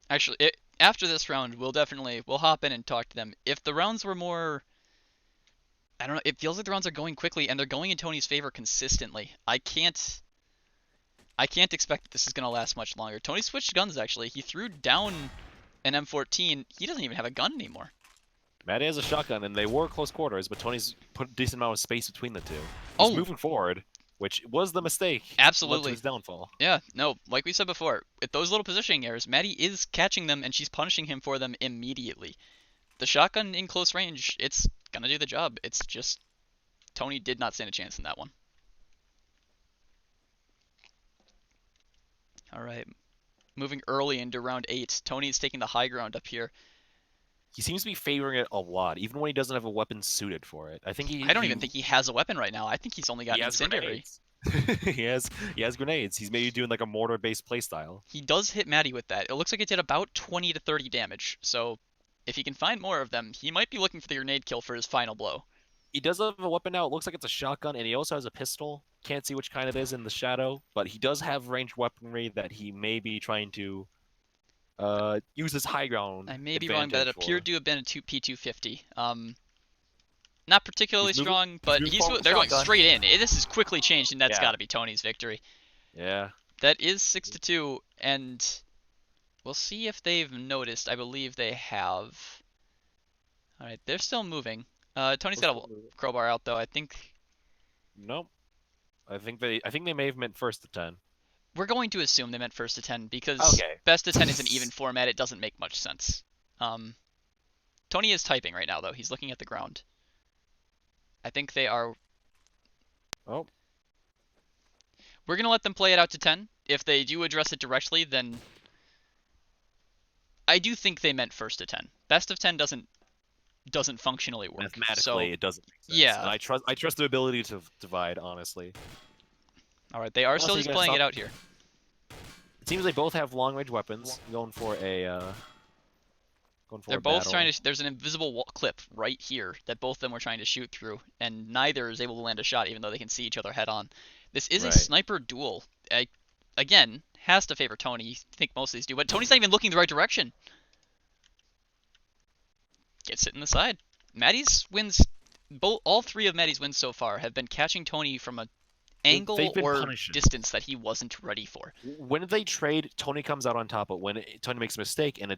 actually, after this round, we'll hop in and talk to them. If the rounds were more, I don't know, it feels like the rounds are going quickly and they're going in Tony's favor consistently. I can't expect that this is going to last much longer. Tony switched guns, actually. He threw down an M14. He doesn't even have a gun anymore. Maddie has a shotgun, and they were close quarters, but Tony's put a decent amount of space between the two. He's moving forward, which was the mistake. Absolutely. Led to his downfall. Yeah, no, like we said before, with those little positioning errors, Maddie is catching them, and she's punishing him for them immediately. The shotgun in close range, it's going to do the job. It's just Tony did not stand a chance in that one. All right. Moving early into round 8. Tony's taking the high ground up here. He seems to be favoring it a lot, even when he doesn't have a weapon suited for it. I don't even think he has a weapon right now. I think he's only got he an has incendiary. grenades. he has grenades. He's maybe doing like a mortar-based playstyle. He does hit Maddie with that. It looks like it did about 20 to 30 damage. So if he can find more of them, he might be looking for the grenade kill for his final blow. He does have a weapon now. It looks like it's a shotgun, and he also has a pistol. Can't see which kind it is in the shadow, but he does have ranged weaponry that he may be trying to use his high ground. I may be wrong, but it for. appeared to have been a P250. Not particularly He's moving- strong, but he's moving they're going shotgun. straight in. This is quickly changed, and that's Yeah. got to be Tony's victory. Yeah. That is 6-2, and we'll see if they've noticed. I believe they have. All right, they're still moving. Tony's got a crowbar out though. I think Nope. I think they may have meant first to 10. we're going to assume they meant first to 10 because Okay. best to 10 is an even format. It doesn't make much sense. Tony is typing right now though. He's looking at the ground. I think they are. Oh. We're gonna let them play it out to 10. If they do address it directly, then I do think they meant first to 10. Best of 10 doesn't functionally work. Mathematically, So, it doesn't make sense. yeah. And I trust the ability to divide, honestly. all right, they are still Honestly, just you guys playing it stop- out here. It seems they both have long-range weapons. Going for a They're a both battle. trying to. There's an invisible clip right here that both of them were trying to shoot through, and neither is able to land a shot, even though they can see each other head on. This is a Right. sniper duel. Again, has to favor Tony. I think most of these do, but Tony's not even looking the right direction. Gets it in the side. Maddie's wins. All 3 of Maddie's wins so far have been catching Tony from an angle they've been or punishing. distance that he wasn't ready for. When they trade, Tony comes out on top, but when Tony makes a mistake and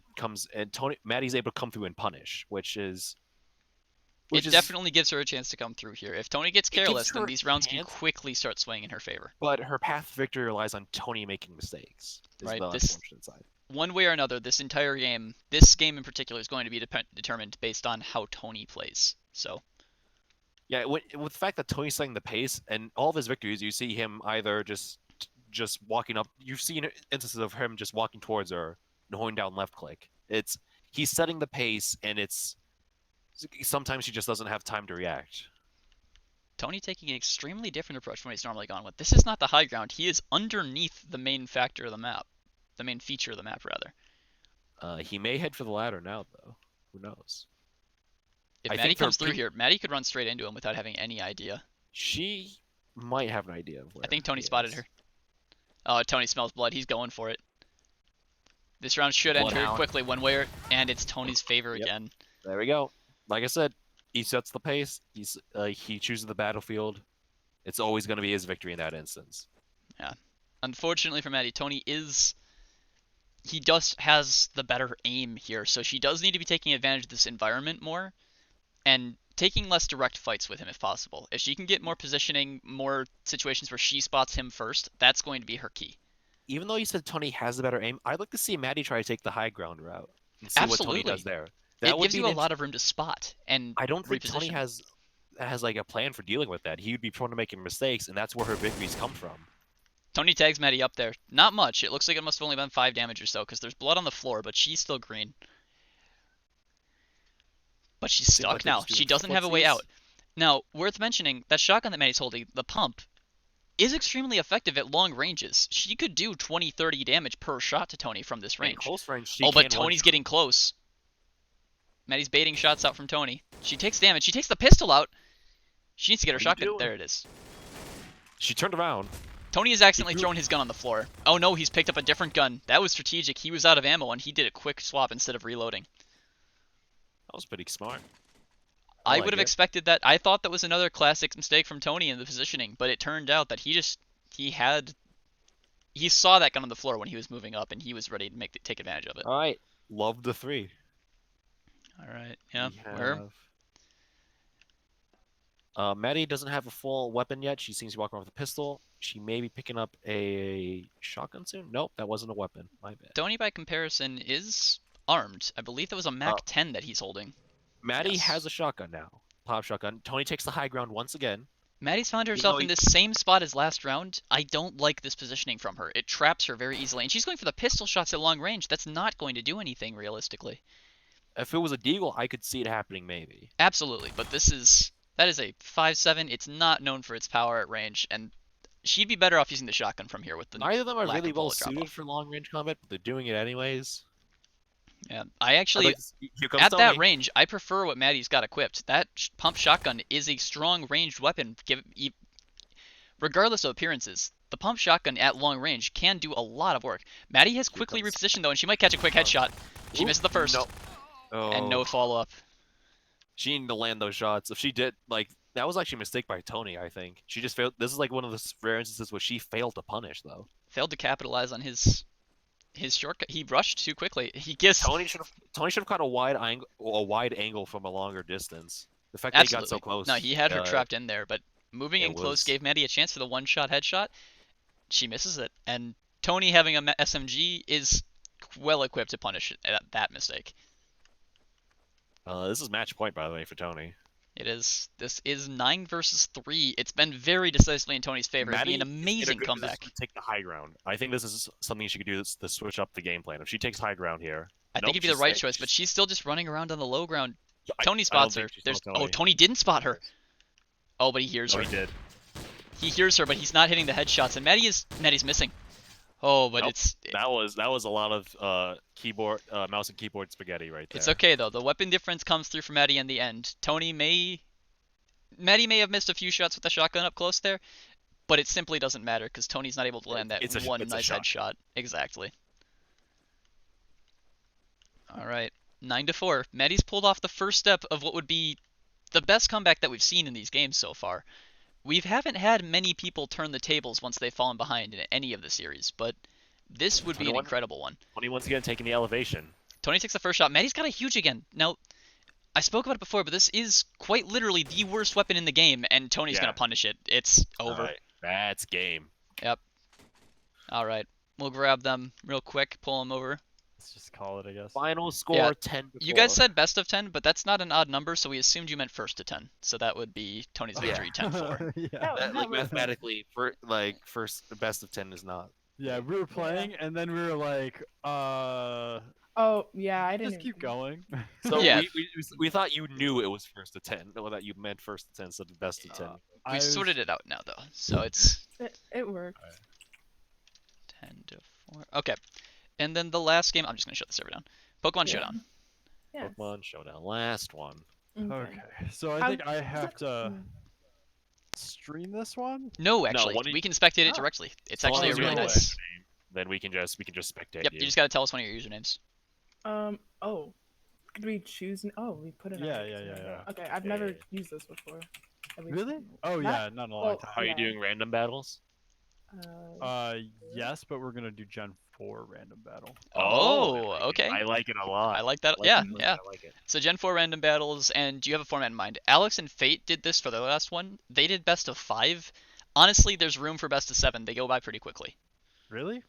Maddie's able to come through and punish, which is Definitely gives her a chance to come through here. If Tony gets gives careless, then her a these rounds can chance. quickly start swinging in her favor. But her path to victory relies on Tony making mistakes. Is Right, the this- unfortunate side. One way or another, this entire game, this game in particular, is going to be determined based on how Tony plays. So, Yeah, with the fact that Tony's setting the pace and all of his victories, you see him either just walking up. You've seen instances of him just walking towards her and holding down left click. He's setting the pace, and sometimes he just doesn't have time to react. Tony taking an extremely different approach from what he's normally gone with. This is not the high ground. He is underneath the main factor of the map. The main feature of the map, rather. He may head for the ladder now, though. Who knows? If I Maddie think they're comes through here, Maddie could run straight into him without having any idea. She might have an idea of where I think Tony he spotted is. her. Oh, Tony smells blood. He's going for it. This round should end very Bloodhound. quickly one way, and it's Tony's favor Yep. again. There we go. Like I said, he sets the pace. He chooses the battlefield. It's always going to be his victory in that instance. Unfortunately for Maddie, Tony he just has the better aim here, so she does need to be taking advantage of this environment more and taking less direct fights with him if possible. If she can get more positioning, more situations where she spots him first, that's going to be her key. Even though you said Tony has the better aim, I'd like to see Maddie try to take the high ground route and see what Absolutely. Tony does there. It would gives be you a an lot of room to spot and I don't think Tony reposition. has has like a plan for dealing with that. He would be prone to making mistakes, and that's where her victories come from. Tony tags Maddie up there. Not much. It looks like it must have only been 5 damage or so, because there's blood on the floor, but she's still green. But she's Seems like stuck they're now. just doing She doesn't have a way footsies. out. Now, worth mentioning, that shotgun that Maddie's holding, the pump, is extremely effective at long ranges. She could do 20, 30 damage per shot to Tony from this In range. close range, she Oh, but can Tony's one-shot. getting close. Maddie's baiting shots out from Tony. She takes damage. She takes the pistol out. She needs to get her What are you shotgun. doing? There it is. She turned around. Tony has accidentally threw- thrown his gun on the floor. Oh no, he's picked up a different gun. That was strategic. He was out of ammo and he did a quick swap instead of reloading. That was pretty smart. I like would have it. expected that. I thought that was another classic mistake from Tony in the positioning, but it turned out that he saw that gun on the floor when he was moving up and he was ready to take advantage of it. All right, love the 3. All right, yeah. We Where? have- Maddie doesn't have a full weapon yet. She seems to walk around with a pistol. She may be picking up a shotgun soon. Nope, that wasn't a weapon. My bad. Tony, by comparison, is armed. I believe that was a Mac 10 that he's holding. Maddie Yes. has a shotgun now. Pop shotgun. Tony takes the high ground once again. Maddie's found though herself in he- this same spot as last round. I don't like this positioning from her. It traps her very easily, and she's going for the pistol shots at long range. That's not going to do anything realistically. If it was a deagle, I could see it happening maybe. Absolutely, but that is a 5.7. It's not known for its power at range, and she'd be better off using the shotgun from here with the Neither of them are lack really of well bullet drop suited off. for long range combat, but they're doing it anyways. Yeah, I actually Here comes at Tony. that range, I prefer what Maddie's got equipped. That pump shotgun is a strong ranged weapon, regardless of appearances. The pump shotgun at long range can do a lot of work. Maddie has quickly comes- repositioned though, and she might catch a quick headshot. She Oop, misses the first, No. Oh, and no follow up. She needed to land those shots. If she did, that was actually a mistake by Tony. I think she just failed. This is like one of the rare instances where she failed to punish, though. Failed to capitalize on his shortcut. He rushed too quickly. He gets Tony should have caught a wide angle from a longer distance. The fact that he got so absolutely. close. No, he had her trapped in there, but moving it in close was- gave Maddie a chance for the one-shot headshot. She misses it, and Tony having a SMG is well equipped to punish that mistake. This is match point, by the way, for Tony. It is. This is 9 versus 3. It's been very decisively in Tony's favor. It'd be an Maddie is in a amazing good comeback. position to take the high ground. I think this is something she could do to switch up the game plan. If she takes high ground here, I nope, think it'd be the she's right safe. choice, but she's still just running around on the low ground. I Tony don't spots her. think she saw There's Tony. Tony didn't spot her. Oh, but he hears No, her. he did. He hears her, but he's not hitting the headshots, and Maddie's missing. Oh, but Nope. That was a lot of keyboard, mouse and keyboard spaghetti right there. it's okay though. The weapon difference comes through for Maddie in the end. Maddie may have missed a few shots with the shotgun up close there, but it simply doesn't matter because Tony's not able to land that It's a nice shot. headshot. Exactly. All right, 9-4. Maddie's pulled off the first step of what would be the best comeback that we've seen in these games so far. We haven't had many people turn the tables once they've fallen behind in any of the series, but this would be an 21. incredible one. Tony once again taking the elevation. Tony takes the first shot. Maddie's got a huge again. Now, I spoke about it before, but this is quite literally the worst weapon in the game, and Tony's Yeah. going to punish it. It's over. All right, that's game. All right. We'll grab them real quick, pull them over. Let's just call it, I guess. Final score Yeah. 10 to You guys 4. said best of 10, but that's not an odd number, so we assumed you meant first to 10. So that would be Tony's Yeah. victory, 10-4. yeah. That, mathematically, first best of 10 is not. Yeah, we were playing, and then we were like, Oh yeah, I didn't just keep even- going. So Yeah. we thought you knew it was first to 10, or that you meant first to 10 instead of best of 10. I We was- sorted it out now, though. So it's It worked. 10-4. Okay. And then the last game, I'm just going to shut the server down. Pokemon Yeah. Showdown. Yeah. Pokemon Showdown, last one. Okay, so How- I think I have to Mm. stream this one. No, actually, one of we can spectate it Oh. directly. It's So long actually a as you really know nice. Then we can just spectate Yep, you. you just got to tell us one of your usernames. Oh, could we choose? Oh, we put it. Yeah, on. yeah, yeah, yeah. Okay, I've never Okay. used this before. At least- Really? Oh Not- yeah, not in a long well, time. Are you yeah. doing random battles? Yes, but we're gonna do Gen 4 random battle. Oh, I like it. okay. I like it a lot. I like that. I Yeah, it. yeah. I like it. So Gen 4 random battles, and do you have a format in mind? Alex and Fate did this for their last one. They did best of 5. Honestly, there's room for best of 7. They go by pretty quickly. Really?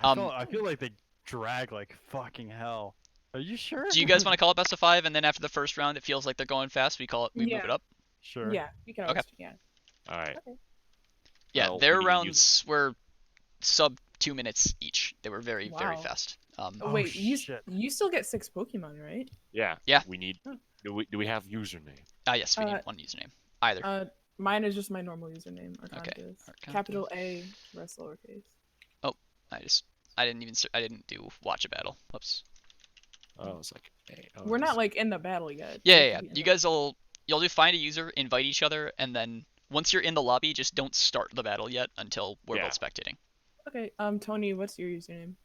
Um, I feel like they drag like fucking hell. Are you sure? Do you guys want to call it best of 5, and then after the first round, it feels like they're going fast? We move Yeah. it up. Sure. Yeah, you can Okay. always. Yeah. All right. Yeah, Well, we their need to use rounds were sub 2 minutes each. They were very, very Wow. fast. Oh, Wait, shit. you still get 6 Pokemon, right? Yeah. Yeah. We need. Oh. Do we have username? Yes, we need Uh, one username. Either. Mine is just my normal username, Okay. Arcantus. Arcantus. Capital A, rest lowercase. I didn't do watch a battle. Whoops. Oh, it's like. Hey, oh, We're it's- not like in the battle yet. Yeah, We yeah, have yeah. to be in You the- guys you'll just find a user, invite each other, and then once you're in the lobby, just don't start the battle yet until we're Yeah. both spectating. Okay. Tony, what's your username?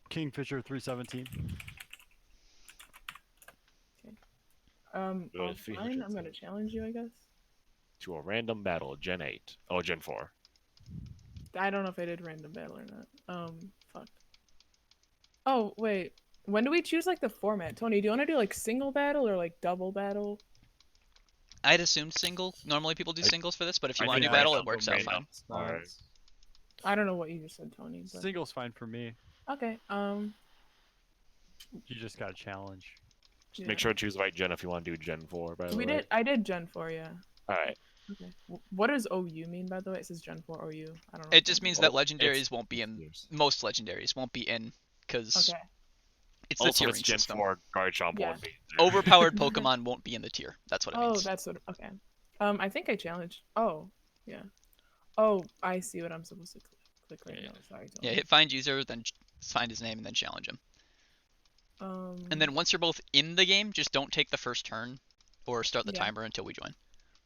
Kingfisher 317. Good, Fine. 300. I'm gonna challenge you, I guess. To a random battle, Gen 8. Oh, Gen 4. I don't know if I did random battle or not. Fuck. Oh wait. When do we choose like the format? Tony, do you want to do like single battle or like double battle? I'd assumed single. Normally people do I- singles for this, but if you I want to think do battle, it random- works out fine. random. Alright. I don't know what you just said, Tony. But... Single's fine for me. Okay. You just got a challenge. Yeah. Make sure to choose the right Gen if you want to do Gen 4, by the We way. did. I did Gen 4, yeah. Alright. Okay. What does OU mean, by the way? It says Gen 4 OU. I don't know. It just means that legendaries it's- won't be in. Years. Most legendaries won't be in because Okay. it's the Also, tiering it's Gen system. 4 Garchomp Yeah. won't be. Overpowered Pokemon won't be in the tier. That's what it Oh, means. that's what. Okay. I think I challenged. Oh, yeah. Oh, I see what I'm supposed to click right Yeah. now. Sorry, Yeah, Tony. hit find user, then find his name, and then challenge him. And then once you're both in the game, just don't take the first turn or start the Yeah. timer until we join.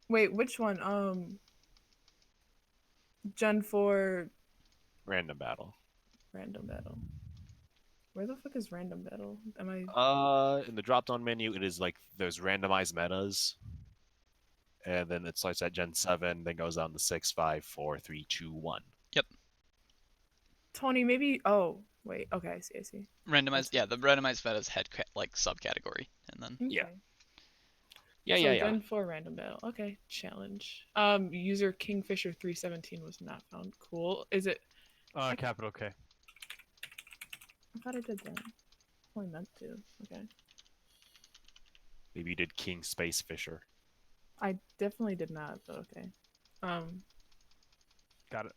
Wait, which one? Gen 4 Random battle. random battle. Where the fuck is random battle? Am I? In the drop-down menu, it is like there's randomized metas, and then it starts at Gen 7, then goes down to 6, 5, 4, 3, 2, 1. Tony, maybe. Oh, wait. Okay, I see. I see. Randomized, yeah, the randomized meta's head like subcategory, and then Yeah. Okay. Yeah, So yeah, yeah. Gen 4 random battle. Okay, challenge. User Kingfisher 317 was not found. Cool. Is it? Capital K. I thought I did that. Only meant to. Okay. Maybe you did King Space Fisher. I definitely did not. But okay. Got it.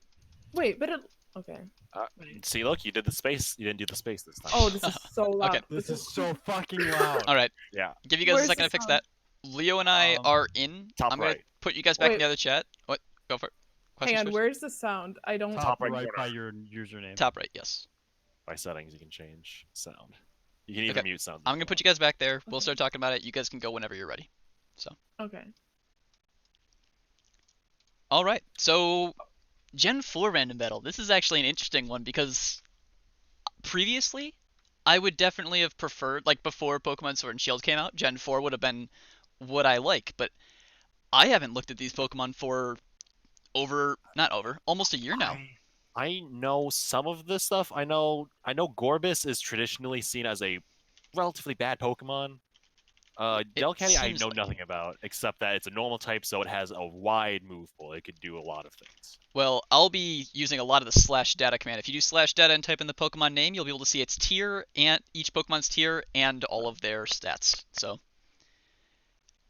Wait, but it. Okay. See, look, you did the space. You didn't do the space this time. Oh, this is so loud. Okay. This is so fucking loud. all right, Yeah. give you guys Where's a second the to fix sound? that. Leo and I are in. Top I'm gonna right. put you guys back in Wait. the other chat. What? Go for it. Hang on. Question, Where's the sound? I don't. Top right right corner. by your username. Top right, yes. By settings, you can change sound. You can even Okay. mute sound. I'm gonna put you guys back there. We'll Okay. start talking about it. You guys can go whenever you're ready. Okay. All right, so Gen 4 random battle. This is actually an interesting one because previously, I would definitely have preferred, like before Pokemon Sword and Shield came out, Gen 4 would have been what I like, but I haven't looked at these Pokemon for almost a year now. I know some of this stuff. I know Gorbis is traditionally seen as a relatively bad Pokemon. Delcatty I seems know like nothing about, except that it's a normal type, so it has a wide move pool. It could do a lot of things. Well, I'll be using a lot of the slash data command. If you do slash data and type in the Pokemon name, you'll be able to see its tier and each Pokemon's tier and all of their stats. So,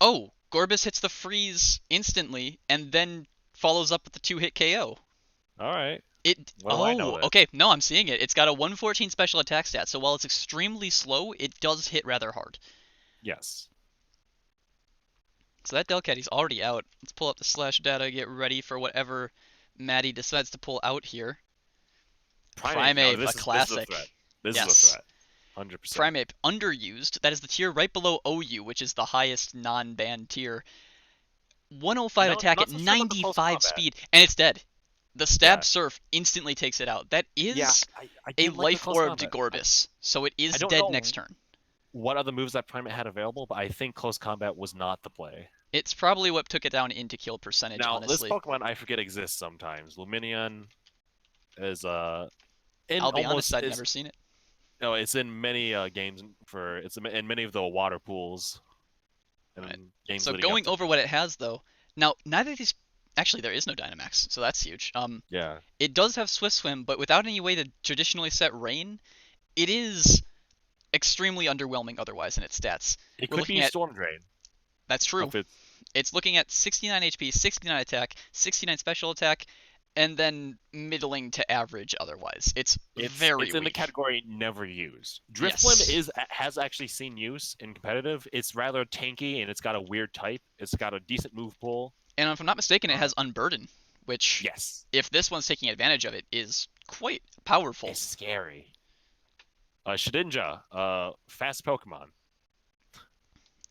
oh, Gorbis hits the freeze instantly and then follows up with the 2-hit KO. All right. Oh, do I know then? okay. No, I'm seeing it. It's got a 114 special attack stat, so while it's extremely slow, it does hit rather hard. Yes. So that Delcatty's already out. Let's pull up the slash data, get ready for whatever Madi decides to pull out here. Primeape, this a is classic. a threat. This Yes. is a threat. 100%. Primeape, underused. That is the tier right below OU, which is the highest non-banned tier. 105 No, attack not at so sure about the close 95 combat. speed, and it's dead. The stab Yeah. surf instantly takes it out. That is Yeah, I a did like the life close orb to combat. Gorbis, so it is I don't dead know next turn. What other moves that Primate had available, but I think close combat was not the play. It's probably what took it down into kill percentage, Now, honestly. this Pokemon I forget exists sometimes. Luminion is in I'll be almost honest, I'd is- never seen it. No, it's in many games it's in many of the water pools. And Right. games So leading up going to- over what it has though, now neither of these actually there is no Dynamax, so that's huge. Yeah. It does have Swift Swim, but without any way to traditionally set Rain, it is extremely underwhelming otherwise in its stats. It We're could looking be at- Storm Drain. That's true. If it- It's looking at 69 HP, 69 attack, 69 special attack, and then middling to average otherwise. It's very It's in the weak. category never used. Yes. Driftblim has actually seen use in competitive. It's rather tanky and it's got a weird type. It's got a decent move pool. And if I'm not mistaken, it has Unburden, which, Yes, if this one's taking advantage of it, is quite powerful. it's scary. Shedinja, fast Pokemon.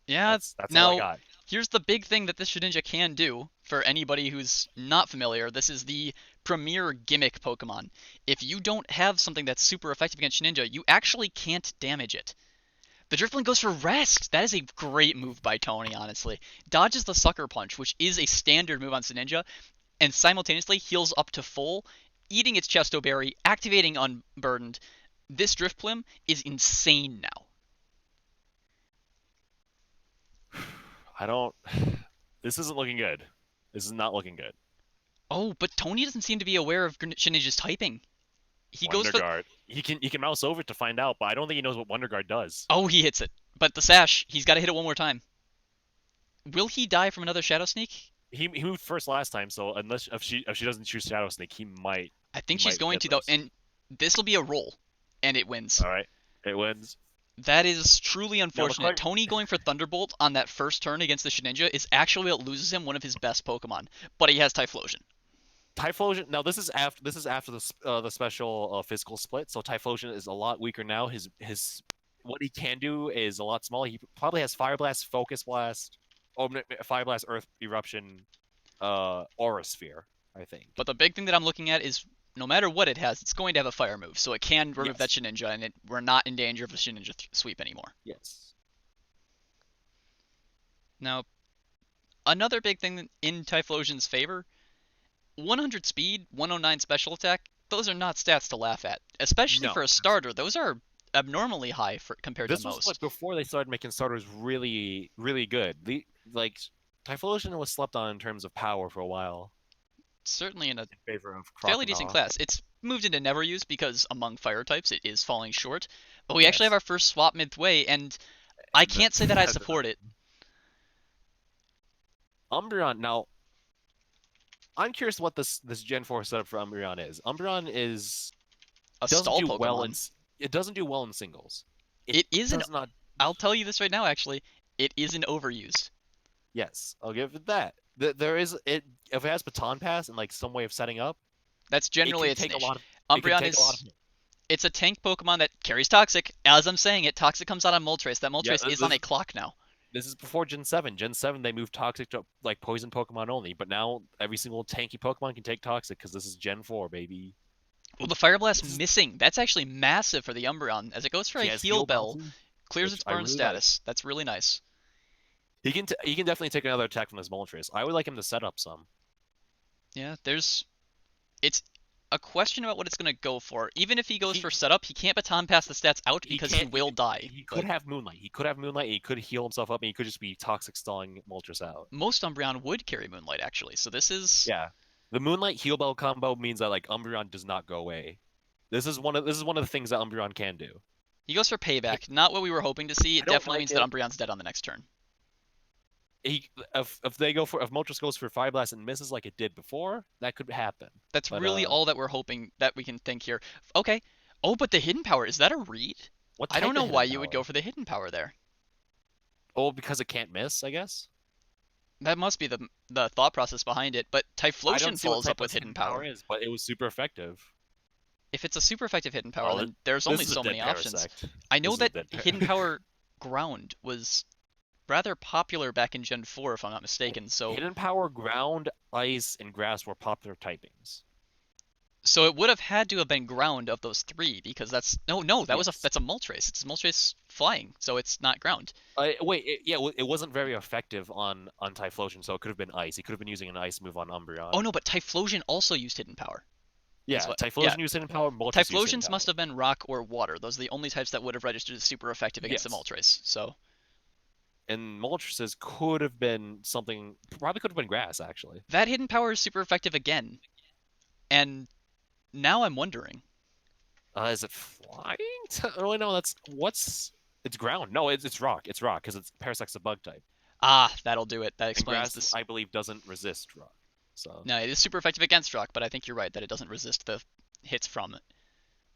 Yeah, That's all I now, got. here's the big thing that this Shedinja can do, for anybody who's not familiar. This is the premier gimmick Pokemon. If you don't have something that's super effective against Shedinja, you actually can't damage it. The Drifblim goes for Rest! That is a great move by Tony, honestly. Dodges the Sucker Punch, which is a standard move on Shedinja, and simultaneously heals up to full, eating its Chesto Berry, activating Unburdened. This Drifblim is insane now. I don't. This isn't looking good. This is not looking good. Oh, but Tony doesn't seem to be aware of Shedinja's typing. He goes Wonder for... Guard. He can mouse over it to find out, but I don't think he knows what Wonder Guard does. Oh, he hits it. But the Sash, he's got to hit it one more time. Will he die from another Shadow Sneak? He moved first last time, so unless if she doesn't choose Shadow Snake, he might. I think He she's might going get to, though. this. And this will be a roll. And it wins. All right, it wins. That is truly unfortunate. Clark- Tony going for Thunderbolt on that first turn against the Shedinja is actually what loses him one of his best Pokemon. But he has Typhlosion. Typhlosion. Now this is after the special physical split, so Typhlosion is a lot weaker now. His what he can do is a lot smaller. He probably has Fire Blast, Focus Blast, Fire Blast, Earth Eruption, Aura Sphere. I think. But the big thing that I'm looking at is no matter what it has, it's going to have a fire move. So it can remove that Shedinja, and we're not in danger of a Shedinja sweep anymore. Yes. Now, another big thing in Typhlosion's favor, 100 speed, 109 special attack, those are not stats to laugh at. Especially No. for a starter, those are abnormally high compared This to was most. like before they started making starters really, really good. Typhlosion was slept on in terms of power for a while Certainly in a in favor of fairly decent Crocodile. class. It's moved into never use because among fire types it is falling short. But we actually Yes. have our first swap midway, and I can't say that I support it. Umbreon. Now, I'm curious what this Gen 4 setup for Umbreon is. Umbreon doesn't Stall do Pokemon. well it doesn't do well in singles. It is does not. I'll tell you this right now, actually. It isn't overused. Yes, I'll give it that. There is it if it has Baton Pass and like some way of setting up. That's generally it its can take niche. a lot of. Umbreon it's a tank Pokemon that carries Toxic. As I'm saying it, Toxic comes out on Moltres. That Moltres is on a clock now. This is before Gen 7. Gen 7 they moved Toxic to like poison Pokemon only, but now every single tanky Pokemon can take Toxic because this is Gen 4, baby. Well, the Fire Blast missing. That's actually massive for the Umbreon, as it goes for a He has Heal Bell, too, clears which its I burn really status. That's really nice. He can definitely take another attack from this Moltres. I would like him to set up some. Yeah, it's a question about what it's going to go for. Even if he goes for setup, he can't baton pass the stats out because he will die. He could have Moonlight. He could have Moonlight. He could heal himself up, and he could just be Toxic stalling Moltres out. Most Umbreon would carry Moonlight, actually. So this is... Yeah, the Moonlight Heal Bell combo means that like Umbreon does not go away. This is one of the things that Umbreon can do. He goes for payback. Not what we were hoping to see. It don't definitely like means it. that Umbreon's dead on the next turn. If Moltres goes for Fire Blast and misses like it did before, that could happen. That's But, really all that we're hoping that we can think here. Okay. Oh, but the hidden power, is that a read? What I don't type know of why hidden you would power? go for the hidden power there. Oh, because it can't miss, I guess. That must be the thought process behind it. But I don't Typhlosion see what follows type up with this hidden power. is, but it was super effective. If it's a super effective hidden power, Oh, then there's This only is a so dead many options. Parasect. I know This is a that dead hidden power ground was rather popular back in Gen 4, if I'm not mistaken. So Hidden Power, Ground, Ice, and Grass were popular typings. So it would have had to have been ground of those three because that's Yes. that's a Moltres. It's a Moltres flying, so it's not ground. Wait, it wasn't very effective on Typhlosion, so it could have been Ice. He could have been using an Ice move on Umbreon. Oh no, but Typhlosion also used hidden power. yeah, what- Typhlosion yeah. used Hidden Power. Moltres used Hidden Typhlosions must Power. have been rock or water. Those are the only types that would have registered as super effective against the Yes. Moltres. So And Moltres could have been something. Probably could have been Grass, actually. that hidden power is super effective again. And now I'm wondering. Is it flying? Oh, no, it's Ground. No, it's Rock. It's Rock because it's Parasect's a bug type. Ah, that'll do it. That And explains grass, this. I believe, doesn't resist rock. So No, it is super effective against rock, but I think you're right that it doesn't resist the hits from it.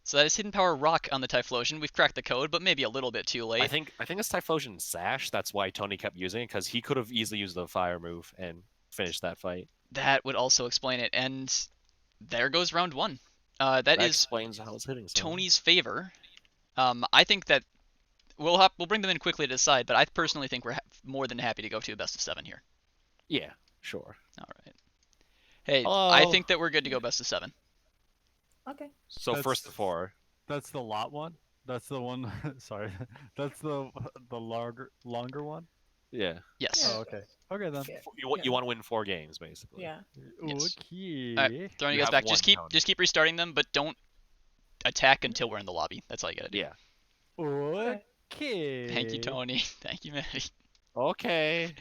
So that is Hidden Power Rock on the Typhlosion. We've cracked the code, but maybe a little bit too I late. think it's Typhlosion Sash. That's why Tony kept using it, because he could have easily used the fire move and finished that fight. That would also explain it. And there goes round one. That That is explains how it's hitting. Tony's favor. I think that we'll bring them in quickly to decide, but I personally think we're more than happy to go to a best of 7 here. Yeah, sure. All right. Hey, I think that we're good to go best of 7. Okay. So That's- first to 4. That's the lot one. That's the one. Sorry, that's the longer one. Yeah. Yes. Oh, okay. Okay then. Yeah. You want to win 4 games, basically. Yeah. Yes. Okay. Alright, throwing You you guys have back. one, Just keep Tony. restarting them, but don't attack until we're in the lobby. That's all you gotta do. Yeah. Okay. Thank you, Tony. Thank you, Maddie. Okay.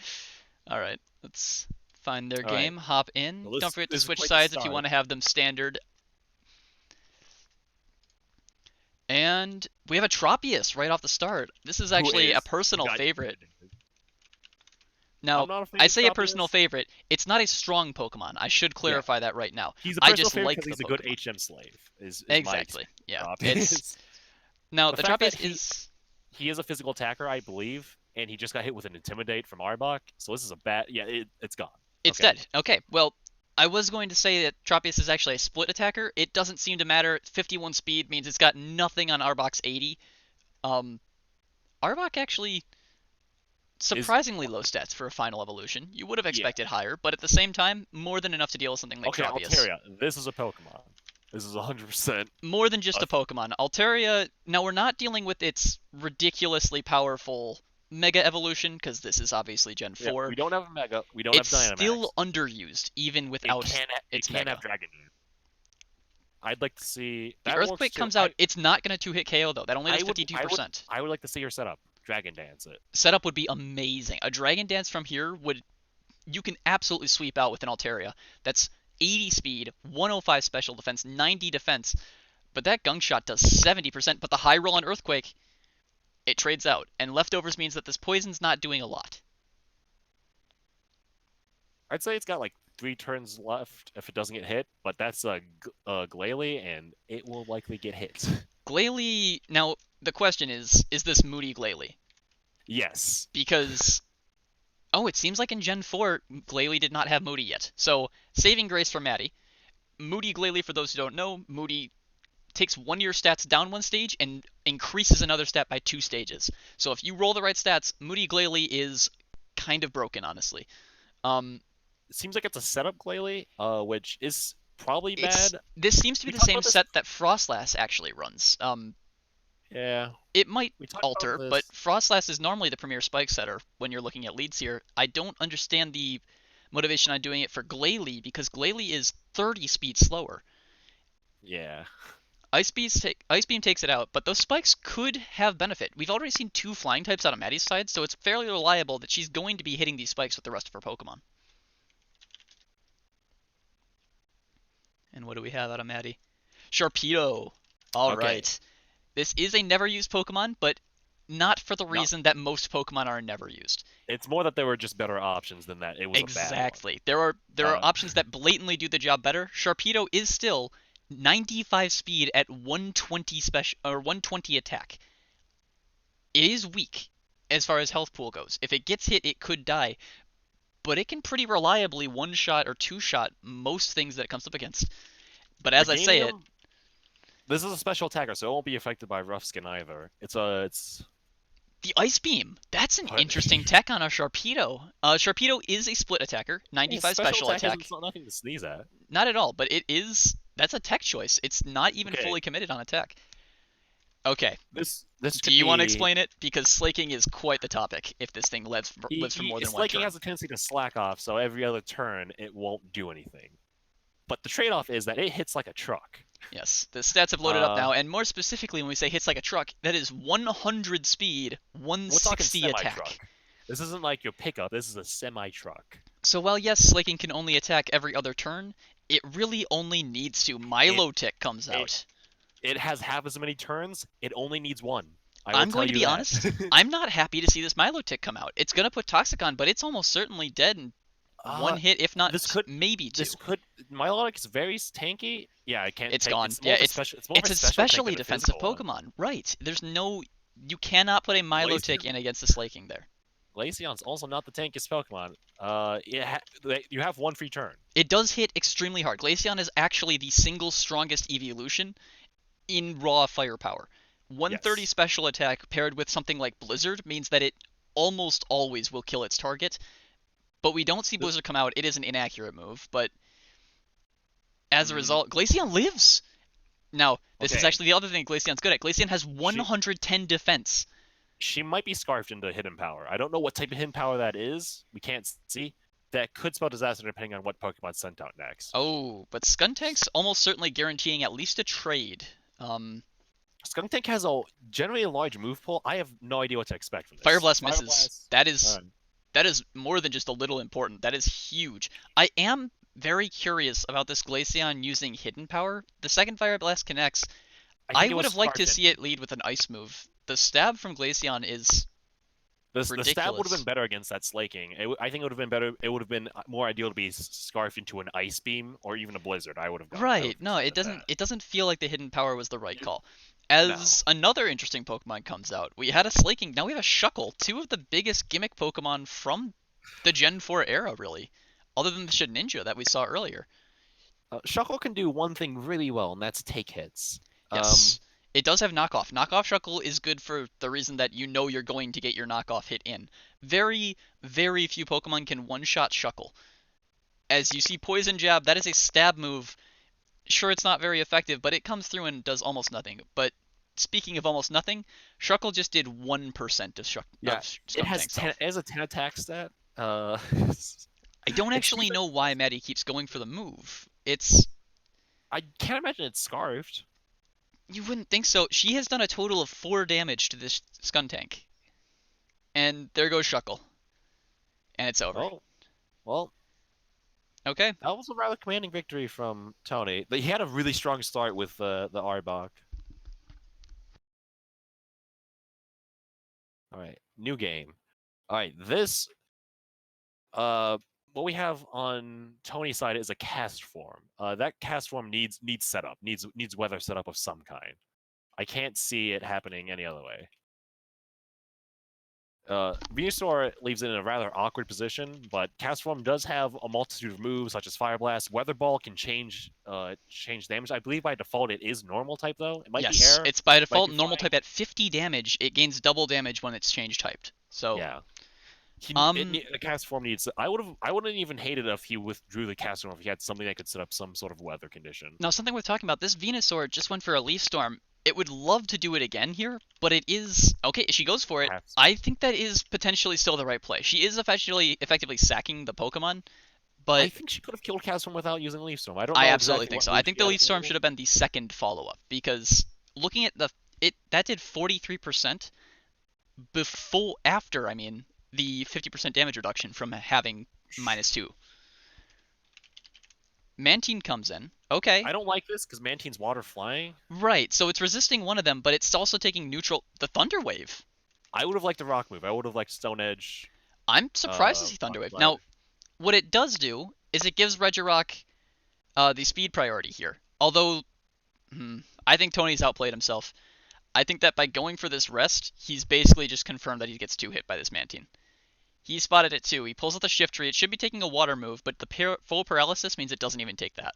All right, let's find their All right. game. Hop in. Well, Don't forget to this is switch quite the sides if you start. want to have them standard. And we have a Tropius right off the start. This is actually a personal favorite. Now, I'm not a fan I of say a Tropius. personal favorite. It's not a strong Pokemon. I should clarify that right now. He's a I personal just favorite like because the he's a good Pokemon. HM slave. Is Exactly. My Yeah. Tropius. It's now The the fact that Tropius he- is He is a physical attacker, I believe, and he just got hit with an Intimidate from Arbok, so this is a bad... Yeah, it's gone. it's Okay. dead. Okay. Well, I was going to say that Tropius is actually a split attacker. It doesn't seem to matter. 51 speed means it's got nothing on Arbok's 80. Arbok actually surprisingly low stats for a final evolution. You would have expected higher, but at the same time, more than enough to deal with something like Okay, Tropius. Altaria, this is a Pokemon. This is 100%. More than just a Pokemon. Altaria, now we're not dealing with its ridiculously powerful Mega Evolution, because this is obviously Gen 4. Yeah, we don't have a Mega. We don't It's have Dynamax. still underused, even without it its can't Mega. have Dragon Dance. I'd like to see... The that works Earthquake too. comes out, it's not going to 2-hit KO, though. That only does 52%. I would like to see her set up. Dragon Dance it. Setup would be amazing. A Dragon Dance from here would... You can absolutely sweep out with an Altaria. That's 80 speed, 105 special defense, 90 defense. But that Gunk Shot does 70%, but the high roll on Earthquake, it trades out. And leftovers means that this poison's not doing a lot. I'd say it's got like 3 turns left if it doesn't get hit, but that's a Glalie, and it will likely get hit. Glalie... Now, the question is this Moody Glalie? Yes. Because... Oh, it seems like in Gen 4, Glalie did not have Moody yet. So, saving grace for Maddie. Moody Glalie, for those who don't know, Moody takes one of your stats down one stage and increases another stat by 2 stages. So if you roll the right stats, Moody Glalie is kind of broken, honestly. It seems like it's a setup Glalie, which is probably bad. This seems to be We the talked same about this- set that Frostlass actually runs. Yeah. It might We talked about alter, this. but Frostlass is normally the premier spike setter when you're looking at leads here. I don't understand the motivation on doing it for Glalie, because Glalie is 30 speed slower. Yeah. Ice Beam takes it out, but those spikes could have benefit. We've already seen 2 flying types out of Maddie's side, so it's fairly reliable that she's going to be hitting these spikes with the rest of her Pokemon. And what do we have out of Maddie? Sharpedo! Alright. This is a never used Pokemon, but not for the reason that most Pokemon are never used. It's more that there were just better options than that. It was Exactly. There are options that blatantly do the job better. Sharpedo is still 95 speed at 120 special or 120 attack. It is weak as far as health pool goes. If it gets hit, it could die, but it can pretty reliably one-shot or two-shot most things that it comes up against. But as I say it, this is a special attacker, so it won't be affected by rough skin either. It's the Ice Beam. That's an What? interesting tech on a Sharpedo. Sharpedo is a split attacker, 95 special attack. It's not nothing to sneeze at. Not at all, but it is. That's a tech choice. It's not even Okay. fully committed on attack. Okay. This Do you want to explain it? Because slaking is quite the topic if this thing lives for more than one Slaking turn. has a tendency to slack off, so every other turn it won't do anything. But the trade-off is that it hits like a truck. Yes, the stats have loaded up now, and more specifically, when we say hits like a truck, that is 100 speed, We're talking 160 attack. semi-truck. This isn't like your pickup. This is a semi-truck. So while yes, slaking can only attack every other turn, it really only needs to. Milotic comes out. It has half as many turns. It only needs 1. I will I'm tell going to you be that. honest. I'm not happy to see this Milotic come out. It's gonna put Toxicon, but it's almost certainly dead in one uh, hit, if not this could maybe this two. could Milotic is very tanky. Yeah, I can't It's take. gone. It's more Yeah, of a special. It's more of a it's a special tank specially than a defensive physical one. Pokemon. Right. There's no you cannot put a Milotic Glaceon, in against the Slaking there. Glaceon's also not the tankiest Pokemon. You have one free turn. It does hit extremely hard. Glaceon is actually the single strongest evolution in raw firepower. 130 Yes. special attack paired with something like Blizzard means that it almost always will kill its target. But we don't see The- Blizzard come out. It is an inaccurate move, but as a mm, result, Glaceon lives. Now, this is okay. actually the other thing Glaceon's good at. Glaceon has She 110 defense. she might be scarfed into hidden power. I don't know what type of hidden power that is. We can't see. That could spell disaster depending on what Pokemon sent out next. Oh, but Skuntank's almost certainly guaranteeing at least a trade. Um, Skuntank has a generally a large move pool. I have no idea what to expect from Fire this. Blast Fire misses. Blast. That is more than just a little important. That is huge. I am very curious about this Glaceon using hidden power. The second Fire Blast connects. I I think it would was have liked to scarfed see it lead with an ice move. The stab from Glaceon is the stab would have ridiculous. been better against that slaking. I think it would have been better. It would have been more ideal to be scarfed into an ice beam or even a blizzard. I would have gone. I would Right. have No, it considered doesn't that. it doesn't feel like the hidden power was the right call. No. As another interesting Pokemon comes out, we had a Slaking, now we have a Shuckle, two of the biggest gimmick Pokemon from the Gen 4 era, really. Other than the Shedinja that we saw earlier. Shuckle can do one thing really well, and that's take hits. Yes. It does have knockoff. Knockoff Shuckle is good for the reason that you know you're going to get your knockoff hit in. Very, very few Pokemon can one-shot Shuckle. As you see Poison Jab, that is a stab move. Sure, it's not very effective, but it comes through and does almost nothing. But speaking of almost nothing, Shuckle just did 1% of, Yeah, of it has Skuntank's health. it has a 10 attack stat. I don't it's actually even, know why Maddie keeps going for the move. It's I can't imagine it's scarfed. You wouldn't think so. She has done a total of 4 damage to this Skuntank. And there goes Shuckle. And it's over. Oh, well, Okay. that was a rather commanding victory from Tony. He had a really strong start with the Arbok. All right, new game. All right, this what we have on Tony's side is a cast form. That cast form needs setup, needs weather setup of some kind. I can't see it happening any other way. Venusaur leaves it in a rather awkward position, but cast form does have a multitude of moves such as Fire Blast. Weather Ball can change damage. I believe by default it is normal type though. It might be Yes, air. it's by Might default be normal flying. type at 50 damage. It gains double damage when it's change typed. So, Yeah. um, The cast form needs. I wouldn't even hate it if he withdrew the cast form if he had something that could set up some sort of weather condition. now something worth talking about. This Venusaur just went for a Leaf Storm. It would love to do it again here, but it is okay. She goes for it. Perhaps. I think that is potentially still the right play. She is effectively sacking the Pokemon, I but think she could have killed cast form without using Leaf Storm. I don't I know absolutely exactly think what so. I moves think she the had Leaf Storm available. should have been the second follow-up because looking at that did 43% before after I mean the 50% damage reduction from having -2. Mantine comes in. Okay. I don't like this because Mantine's water flying. Right. So it's resisting one of them, but it's also taking neutral the Thunder Wave. I would have liked the rock move. I would have liked Stone Edge. I'm surprised to see Thunder Rock Wave. Slide. Now, what it does do is it gives Regirock the speed priority here. Although, I think Tony's outplayed himself. I think that by going for this rest, he's basically just confirmed that he gets 2 hit by this Mantine. He spotted it too. He pulls out the Shift Tree. It should be taking a water move, but the full paralysis means it doesn't even take that.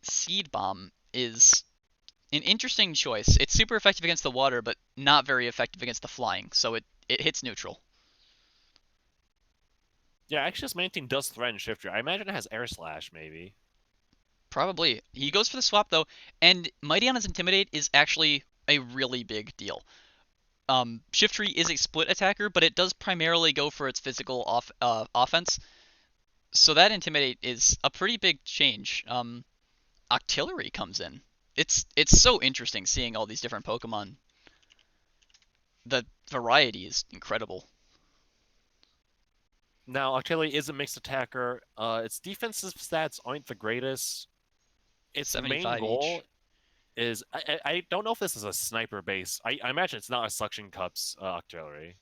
Seed Bomb is an interesting choice. It's super effective against the water, but not very effective against the flying, so it hits neutral. Yeah, actually, this Mantine does threaten Shifter. I imagine it has Air Slash, maybe. Probably. He goes for the swap, though, and Mighty on his Intimidate is actually a really big deal. Shiftry is a split attacker, but it does primarily go for its physical offense. So that Intimidate is a pretty big change. Octillery comes in. It's so interesting seeing all these different Pokemon. The variety is incredible. Now, Octillery is a mixed attacker. Its defensive stats aren't the greatest. Its main 75 goal, each. is I don't know if this is a sniper base. I imagine it's not a suction cups artillery.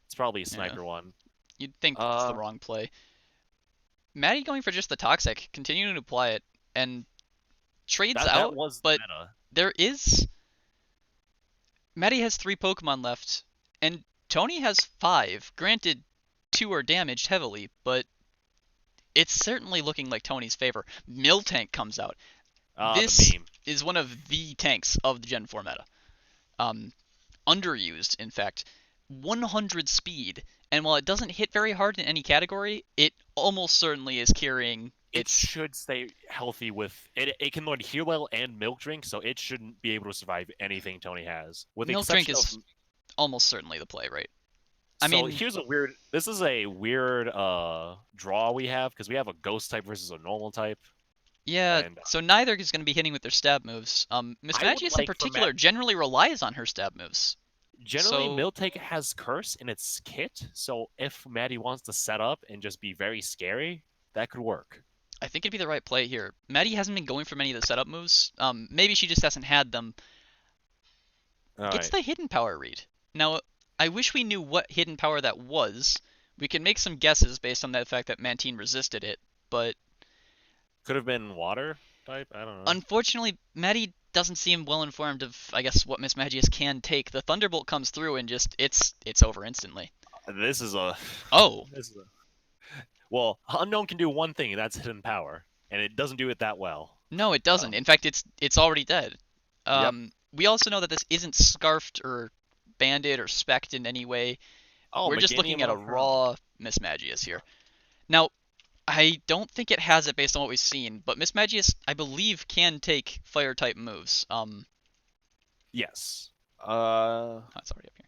It's probably a Yeah. sniper one. You'd think it's the wrong play. Maddie going for just the toxic, continuing to apply it, and trades That out, was but meta. there is. Maddie has 3 Pokemon left, and Tony has 5. Granted, 2 are damaged heavily, but it's certainly looking like Tony's favor. Miltank comes out. The This meme. is one of the tanks of the Gen 4 meta. Underused, in fact. 100 speed, and while it doesn't hit very hard in any category, it almost certainly is carrying It its. should stay healthy with it. It can learn Heal Well and Milk Drink, so it shouldn't be able to survive anything Tony has. With the Milk Drink exception is of, almost certainly the play, right? I so mean, here's a weird. This is a weird draw we have because we have a Ghost type versus a normal type. yeah, And so neither is going to be hitting with their stab moves. Miss I would Magius in like for particular generally relies on her stab moves. generally, So- Miltank has Curse in its kit, so if Maddie wants to set up and just be very scary, that could work. I think it'd be the right play here. Maddie hasn't been going for many of the setup moves. Maybe she just hasn't had them. All It's right. the hidden power read. Now, I wish we knew what hidden power that was. We can make some guesses based on the fact that Mantine resisted it, but Could have been water type. I don't know. unfortunately, Maddie doesn't seem well informed of, I guess, what Miss Magius can take. The Thunderbolt comes through and just it's over instantly. This is a. Oh, This is a. Well, Unknown can do one thing, and that's hidden power, and it doesn't do it that well. no, it doesn't. In fact, it's already dead. Yep. We also know that this isn't scarfed or banded or specced in any way. Oh, We're just looking Meganium at a on her. raw Miss Magius here. Now, I don't think it has it based on what we've seen, but Miss Magius, I believe, can take fire type moves. Yes. Oh, it's already up here.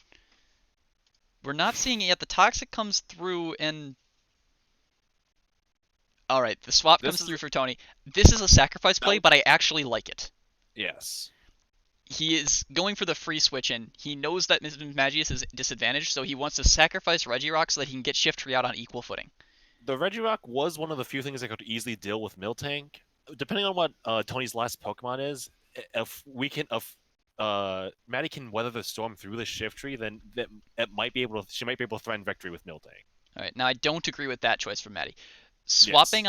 We're not seeing it yet. The toxic comes through, and all right, the swap This comes is- through for Tony. This is a sacrifice play, but I actually like it. Yes. He is going for the free switch in. He knows that Miss Magius is disadvantaged, so he wants to sacrifice Regirock so that he can get Shiftry out on equal footing. The Regirock was one of the few things I could easily deal with Miltank. Depending on what Tony's last Pokemon is, if Maddie can weather the storm through the Shiftry, then she might be able to threaten victory with Miltank. All right, now I don't agree with that choice from Maddie. Swapping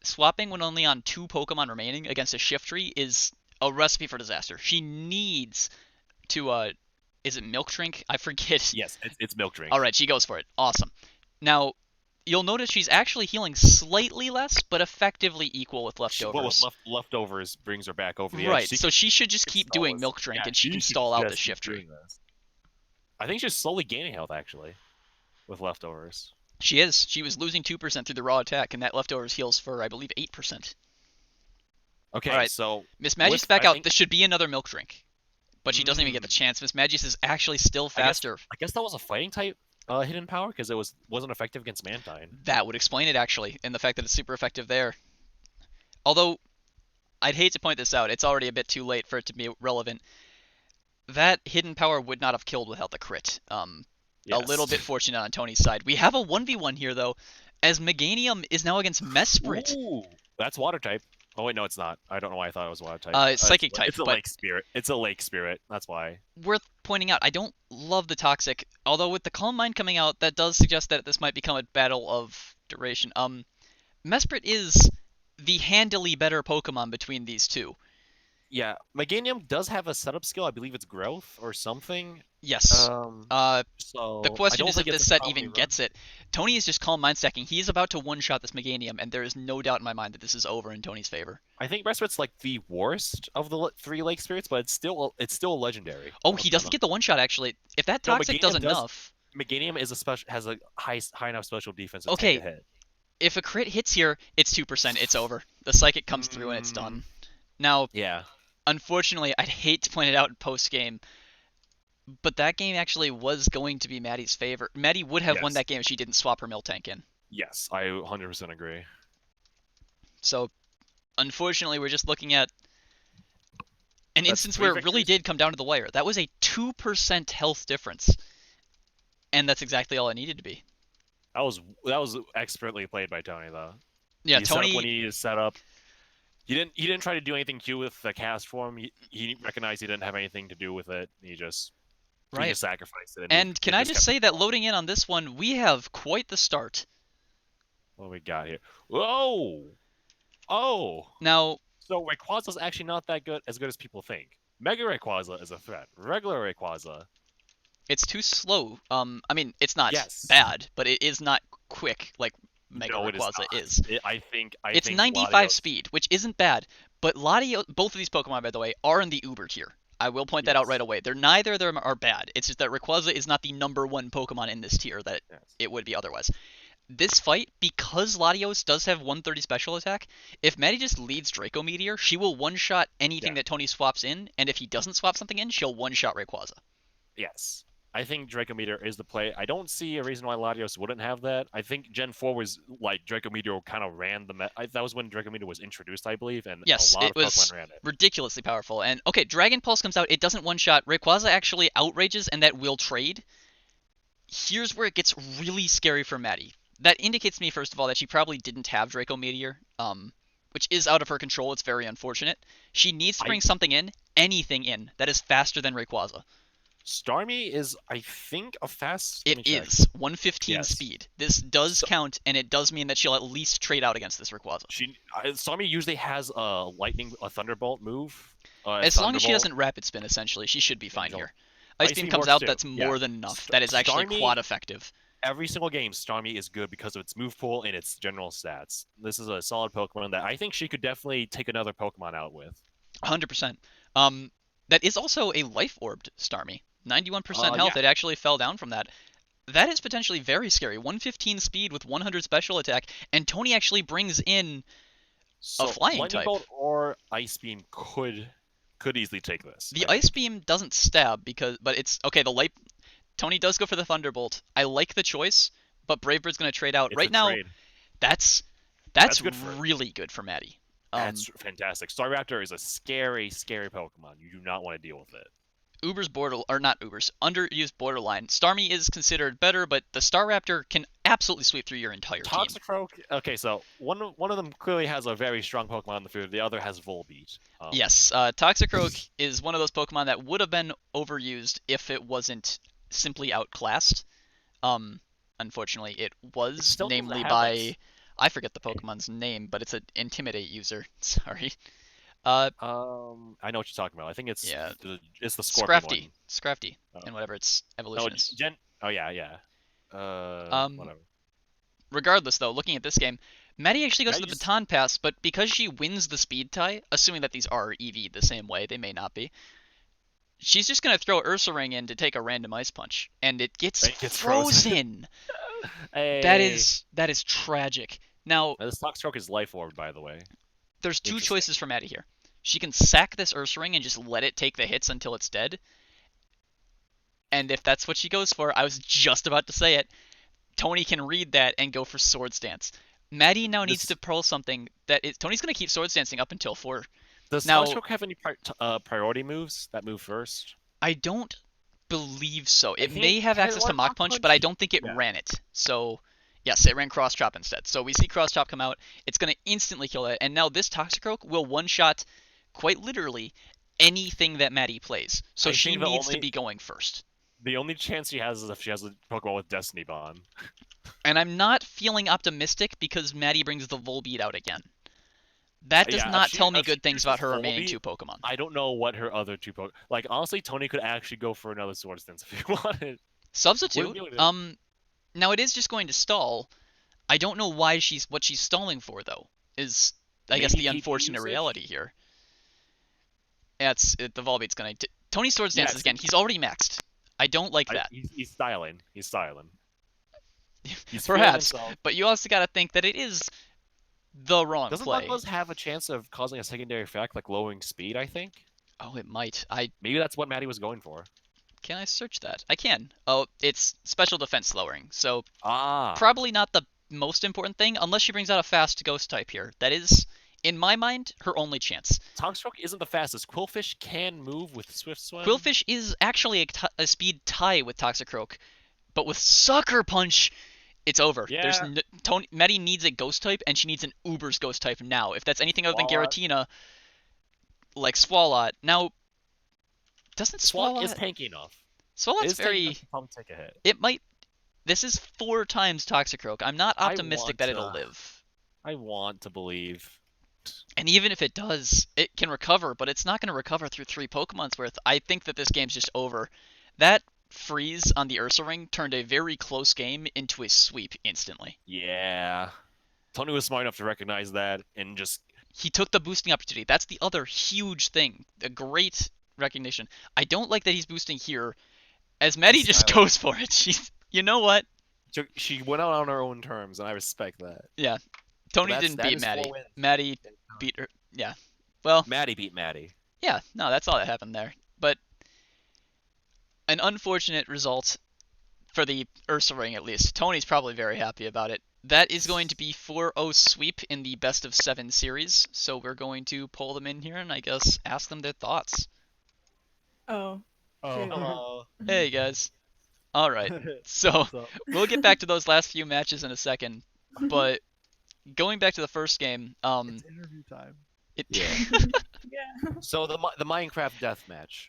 swapping when only on 2 Pokemon remaining against a Shiftry is a recipe for disaster. She needs to is it Milk Drink? I forget. Yes, it's Milk Drink. All right, she goes for it. Awesome. Now, you'll notice she's actually healing slightly less, but effectively equal with leftovers. Well, with leftovers brings her back over the edge. Right, so she should just can keep stall doing us. Milk Drink, Yeah, and she can should stall out the just keep Shiftry. doing this. I think she's slowly gaining health actually, with leftovers. She is. She was losing 2% through the raw attack, and that leftovers heals for, I believe, 8%. Okay, All right. so Miss Magius With- back I out. think- This should be another Milk Drink. But she doesn't even get the chance. Miss Magius is actually still faster. I guess that was a fighting type hidden power because it wasn't effective against Mantine. That would explain it, actually, and the fact that it's super effective there. Although, I'd hate to point this out. It's already a bit too late for it to be relevant. That hidden power would not have killed without the crit. A little bit fortunate on Tony's side. We have a 1v1 here, though, as Meganium is now against Mesprit. Ooh, that's water type. Oh wait, no, it's not. I don't know why I thought it was water type. It's psychic type, It's a but- lake spirit. It's a lake spirit. That's why. Worth pointing out, I don't love the Toxic, although with the Calm Mind coming out, that does suggest that this might become a battle of duration. Mesprit is the handily better Pokemon between these two. Yeah, Meganium does have a setup skill. I believe it's growth or something. Yes. So The question I don't is if think it's this a set commonly even run. gets it. Tony is just Calm Mind stacking. He's about to one-shot this Meganium, and there is no doubt in my mind that this is over in Tony's favor. I think Respite's like the worst of the 3 lake spirits, but it's still a legendary. Oh, he doesn't get the one-shot, actually. If that No, Toxic does Meganium does- enough, Meganium is has a high enough special defense. To Okay. take a hit. if a crit hits here, it's 2%, it's over. The Psychic comes through and it's done. Now, Yeah. unfortunately, I'd hate to point it out in post-game, but that game actually was going to be Maddie's favor. Maddie would have won Yes. that game if she didn't swap her Miltank in. Yes, I 100% agree. So, unfortunately, we're just looking at an That's instance 3 where it really victories? did come down to the wire. That was a 2% health difference. And that's exactly all it needed to be. That was expertly played by Tony though. Yeah, He set up Tony. when he needed to set up. He didn't try to do anything cute with the cast form. He recognized he didn't have anything to do with it. He just sacrificed it. And can I just kept say that going. loading in on this one, we have quite the start. What do we got here? Whoa! Oh! Now, So Rayquaza's actually not that good, as good as people think. Mega Rayquaza is a threat. Regular Rayquaza, it's too slow. I mean, it's not yes. bad, but it is not quick like Mega No, it is Rayquaza not. is. I think It's think 95 Latios- speed, which isn't bad. But Latios, both of these Pokemon, by the way, are in the Uber tier. I will point that out Yes. right away. Neither of them are bad. It's just that Rayquaza is not the number one Pokemon in this tier that Yes. it would be otherwise. This fight, because Latios does have 130 special attack, if Maddie just leads Draco Meteor, she will one-shot anything that Tony swaps in, and if he doesn't swap something in, she'll one-shot Rayquaza. Yes. I think Draco Meteor is the play. I don't see a reason why Latios wouldn't have that. I think Gen 4 was like Draco Meteor kind of ran that was when Draco Meteor was introduced, I believe, and Yes, a lot it of was Pokemon ran it. ridiculously powerful. And okay, Dragon Pulse comes out, it doesn't one-shot. Rayquaza actually outrages, and that will trade. Here's where it gets really scary for Maddie. That indicates to me, first of all, that she probably didn't have Draco Meteor, which is out of her control. It's very unfortunate. She needs to bring something in, anything in, that is faster than Rayquaza. Starmie is, I think, a fast. It is 115 Yes. speed. This does count, and it does mean that she'll at least trade out against this Rayquaza. Starmie usually has a Thunderbolt move. As long as she doesn't Rapid Spin, essentially, she should be fine here. Ice Beam comes works out, too. that's more than enough. That is actually Starmie- quad effective. Every single game, Starmie is good because of its move pool and its general stats. This is a solid Pokemon that I think she could definitely take another Pokemon out with. 100%. That is also a Life Orbed Starmie. 91% health, yeah. It actually fell down from that. That is potentially very scary. 115 speed with 100 special attack, and Tony actually brings in So flying Lightning type. Bolt or Ice Beam could easily take this. The Ice Beam doesn't stab, but it's... Okay, Tony does go for the Thunderbolt. I like the choice, but Brave Bird's going to trade out. It's Right a now, trade. that's good for her. really good for Maddie. That's fantastic. Staraptor is a scary, scary Pokemon. You do not want to deal with it. Underused borderline. Starmie is considered better, but the Staraptor can absolutely sweep through your entire team. Toxicroak. Okay, so one of them clearly has a very strong Pokemon on the field. The other has Volbeat. Yes, Toxicroak is one of those Pokemon that would have been overused if it wasn't simply outclassed. Unfortunately, it was, still doesn't namely have by... it. I forget the Pokemon's name, but it's an Intimidate user. Sorry. I know what you're talking about. I think it's the Scorpion one. Scrafty, and whatever its evolution is. Yeah. Whatever. Regardless, though, looking at this game, Maddie actually goes Can for I the just- baton pass, but because she wins the speed tie, assuming that these are EV the same way, they may not be, she's just going to throw Ursaring in to take a random Ice Punch, and it gets frozen. Hey. That is tragic. Now, This Toxicroak is Life Orb, by the way. there's two Interesting. choices for Maddie here. She can sack this Ursaring and just let it take the hits until it's dead. And if that's what she goes for, I was just about to say it, Tony can read that and go for Swords Dance. Maddie now needs to pull something that is... Tony's going to keep Swords Dancing up until 4. Does Now- Toxicroak have any priority moves that move first? I don't believe so. It think may it have had access to one Mach Mach Punch, Punch? but I don't think it Yeah. ran it. So, yes, it ran Cross Chop instead. So we see Cross Chop come out. It's going to instantly kill it. And now this Toxicroak will one-shot, quite literally, anything that Maddie plays. So I she think the needs to only- be going first. The only chance she has is if she has a Pokemon with Destiny Bond. And I'm not feeling optimistic because Maddie brings the Volbeat out again. That does Yeah, if not she- tell me if she good things uses about her remaining Volbeat, 2 Pokemon. I don't know what her other 2 Pokemon... Like, honestly, Tony could actually go for another Swords Dance if he wanted. Substitute. What are you Now it is just going to stall. I don't know what she's stalling for though. Is I guess Maybe the TP unfortunate usage? reality here. Yeah, the Volbeat's going to Tony Swords Yeah, dances again. He's already maxed. I don't like that. He's styling. He's styling. He's feeling Perhaps, himself. but you also got to think that it is the wrong Doesn't play. Buzz have a chance of causing a secondary effect, like lowering speed, I think? Oh, it might. Maybe that's what Maddie was going for. Can I search that? I can. Oh, it's special defense lowering. So Ah. probably not the most important thing, unless she brings out a fast ghost type here. That is, in my mind, her only chance. Toxicroak isn't the fastest. Quillfish can move with Swift Swim. Quillfish is actually a speed tie with Toxicroak, but with Sucker Punch, it's over. Yeah. There's Medi needs a ghost type, and she needs an Uber's ghost type now. If that's anything other than Swalot. Giratina, like Swalot. Now, doesn't Swalot is Swalot... tanky enough. Swalot's It is tanky very... enough to probably take a hit. It might... This is 4 times Toxicroak. I'm not optimistic that it'll live. I want to believe. And even if it does, it can recover, but it's not going to recover through 3 Pokemon's worth. I think that this game's just over. That freeze on the Ursa Ring turned a very close game into a sweep instantly. Yeah. Tony was smart enough to recognize that and just... He took the boosting opportunity. That's the other huge thing. A great recognition. I don't like that he's boosting here, as Medi just goes for it. She's... You know what? She went out on her own terms, and I respect that. Yeah. Tony That didn't beat is Madi. 4 wins. Madi beat her. Yeah. Well, Maddie beat Maddie. yeah. No, that's all that happened there. But an unfortunate result for the Ursa Ring, at least. Tony's probably very happy about it. That is going to be 4-0 sweep in the best of 7 series. So we're going to pull them in here and I guess ask them their thoughts. Oh. Oh. Hello. Hey guys. All right. So What's up? we'll get back to those last few matches in a second. But going back to the first game, It's interview time. Yeah. Yeah. So the Minecraft deathmatch.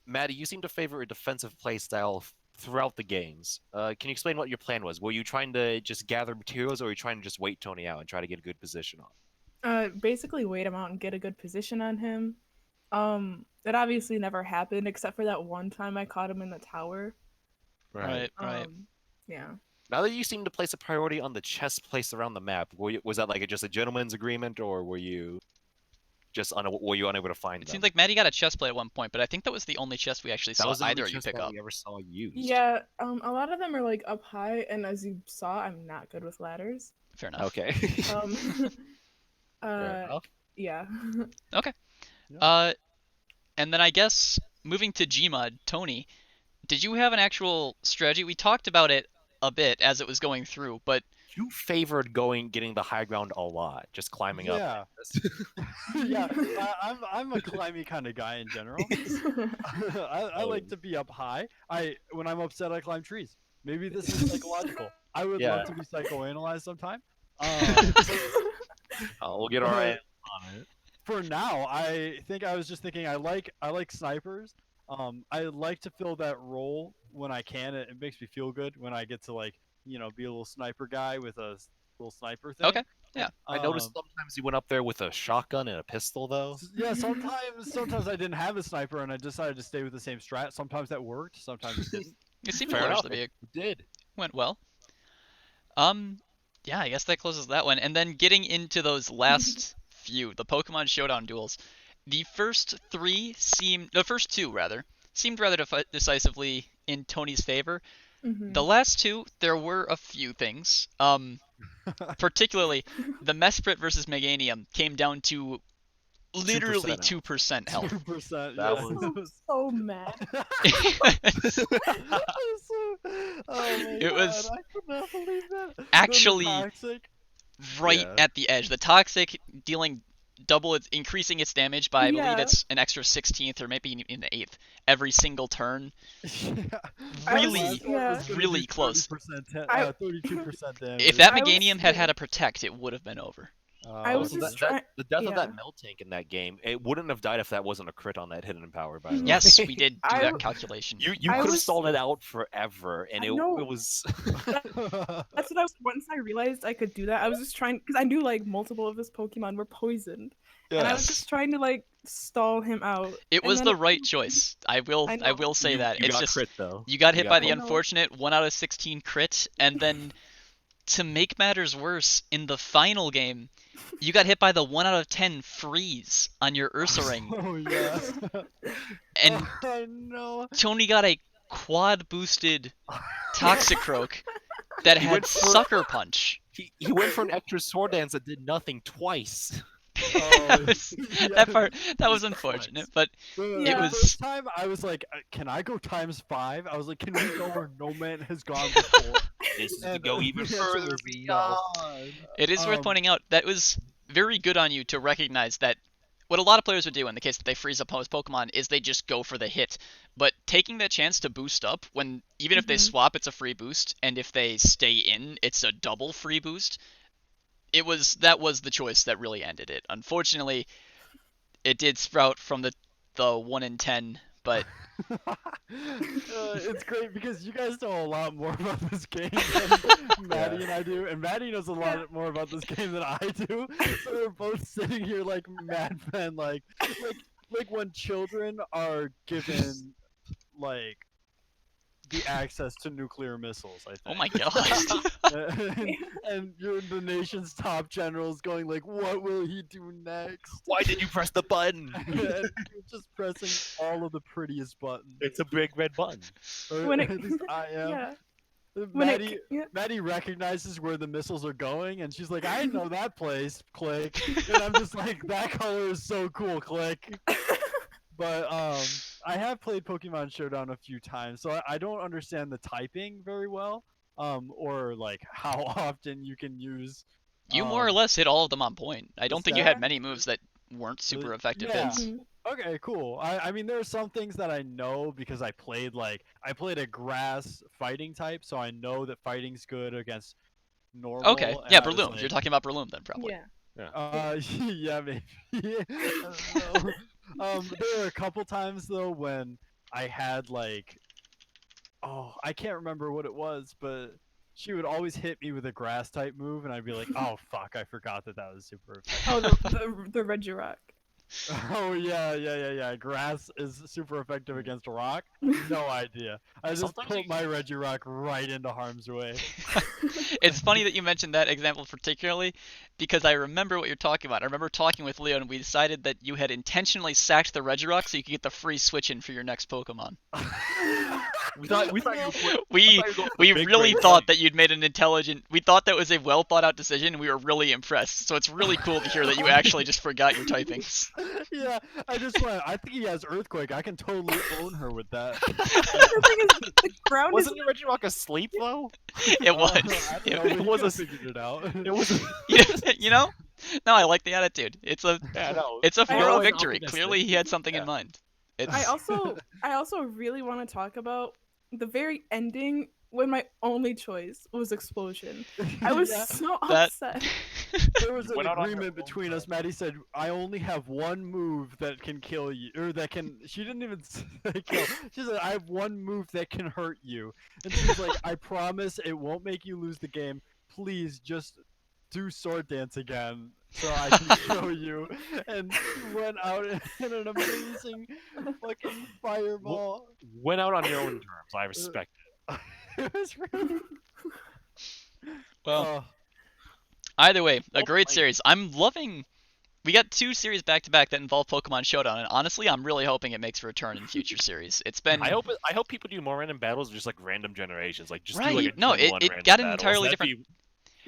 Maddie, you seem to favor a defensive play style throughout the games. Can you explain what your plan was? Were you trying to just gather materials, or were you trying to just wait Tony out and try to get a good position on? Basically wait him out and get a good position on him. That obviously never happened except for that one time I caught him in the tower. right. Yeah. Now that you seem to place a priority on the chest placed around the map, was that like just a gentleman's agreement, or were you just were you unable to find It them? seems like Maddie got a chest plate at one point, but I think that was the only chest we actually that saw was the only either of you chest pick that up. we ever saw used. Yeah, a lot of them are like up high, and as you saw, I'm not good with ladders. Fair enough. Okay. Um, Fair enough. yeah. And then I guess moving to Gmod, Tony, did you have an actual strategy? We talked about it a bit as it was going through, but You favored getting the high ground a lot, just climbing up. Yeah. Yeah, I'm a climby kind of guy in general. I like to be up high. When I'm upset, I climb trees. Maybe this is psychological. I would Yeah. love to be psychoanalyzed sometime. We'll get our But- eye on it. For now, I think I was just thinking I like snipers. I like to fill that role when I can. It makes me feel good when I get to be a little sniper guy with a little sniper thing. okay. Yeah. I noticed sometimes you went up there with a shotgun and a pistol, though. Yeah, sometimes I didn't have a sniper and I decided to stay with the same strat. Sometimes that worked, sometimes it didn't. It seemed Fair to enough. largely be It did. went well. Yeah, I guess that closes that one. And then getting into those last few, the Pokemon Showdown duels. The first two rather, seemed rather decisively in Tony's favor. Mhm. The last two, there were a few things. Particularly, the Mesprit versus Meganium came down to literally 2% health. 2%. That yeah. I'm so mad. It was I could not believe that. Then the actually toxic. right Yeah. at the edge. The Toxic dealing increasing its damage by, I believe Yeah. it's an extra 16th or maybe in the 8th every single turn. Yeah. Really, Last one was gonna really do close. 32% damage. If that I was Meganium had thinking- had a Protect, it would have been over. I was Also, just that- trying. the death of yeah. that Miltank in that game, it wouldn't have died if that wasn't a crit on that hidden power. By the way. Yes, we did do I- that calculation. You I could have was- stalled it out forever, and I it know. was. That's what I was. Once I realized I could do that, I was just trying because I knew multiple of his Pokemon were poisoned, and I was Yes. just trying to stall him out. It And was then the right choice. I will I know. say that. You It's got just crit though. you got hit got by the crit. I know. unfortunate 1 out of 16 crit, and then to make matters worse, in the final game, you got hit by the 1 out of 10 freeze on your Ursa Ring, Oh yeah. and I know. Tony got a quad boosted Toxicroak that He had went for- Sucker Punch. He went for an extra sword dance that did nothing twice. That was- yeah. that was unfortunate, but The It was- first time I was like, can I go ×5? I was like, can we go where no man has gone before? This is to And, go even the answer further was beyond. no. it is worth Um, pointing out that was very good on you to recognize that what a lot of players would do in the case that they freeze opposed Pokemon is they just go for the hit. But taking that chance to boost up when even if they swap, it's a free boost, and if they stay in, it's a double free boost. That was the choice that really ended it. Unfortunately, it did sprout from the 1 in 10, but It's great because you guys know a lot more about this game than Maddie and I do, and Maddie knows a lot more about this game than I do. So we're both sitting here like madmen, like when children are given like the access to nuclear missiles. I think. oh my god. And you're the nation's top generals going like, what will he do next? Why did you press the button? And you're just pressing all of the prettiest buttons. It's a big red button. Or When it- at least I am. Yeah. When it- Maddie, yeah. Maddie recognizes where the missiles are going, and she's like, "I know that place." Click, and I'm just like, "That color is so cool." Click. But I have played Pokemon Showdown a few times, so I don't understand the typing very well, or like how often you can use. You more or less hit all of them on point. I don't think you had that- many moves that weren't super effective yeah. hits. Mhm. Okay, cool. I mean, there are some things that I know because I played a grass fighting type, so I know that fighting's good against normal. Okay, and yeah, I was Breloom. like, You're talking about Breloom then, probably. Yeah. yeah, maybe. I don't know. There were a couple times though when I had like, I can't remember what it was, but she would always hit me with a grass type move, and I'd be like, oh fuck, I forgot that was super effective. Oh, the Regirock. Oh yeah. Grass is super effective against a rock. No idea. I just Sometimes put you- my Regirock right into harm's way. It's funny that you mentioned that example particularly because I remember what you're talking about. I remember talking with Leo and we decided that you had intentionally sacked the Regirock so you could get the free switch in for your next Pokemon. We thought you We I thought you were going for we the big really red thought button. that you'd made an intelligent. We thought that was a well thought out decision and we were really impressed. So it's really cool to hear that you actually just forgot your typings. Yeah, I just went. I think he has Earthquake. I can totally own her with that. The thing is, the ground is. Wasn't your Regirock asleep though? It was. I don't know, It- but he was could've a- figured it out. It was. you know? No, I like the attitude. It's a Yeah, no. it's a I moral always victory. optimistic. Clearly he had something in Yeah. mind. It's I also really want to talk about the very ending when my only choice was Explosion. I was Yeah, so that upset. there was an Went out on agreement her own between us. Maddie said, "I only have one move that can kill you, or that can." She didn't even say kill. She said, "I have one move that can hurt you," and she was like, "I promise it won't make you lose the game. Please just do Sword Dance again." So I can show you, and she went out in an amazing fucking fireball. Went out on your own terms. I respect it. It was really. well, Oh, either way, a great Like- series. I'm loving. We got 2 series back to back that involve Pokemon Showdown, and honestly, I'm really hoping it makes a return in future series. It's been I hope people do more random battles, just like random generations, like just do like Right. a No, Gen it- 1 it random got an battles. entirely That'd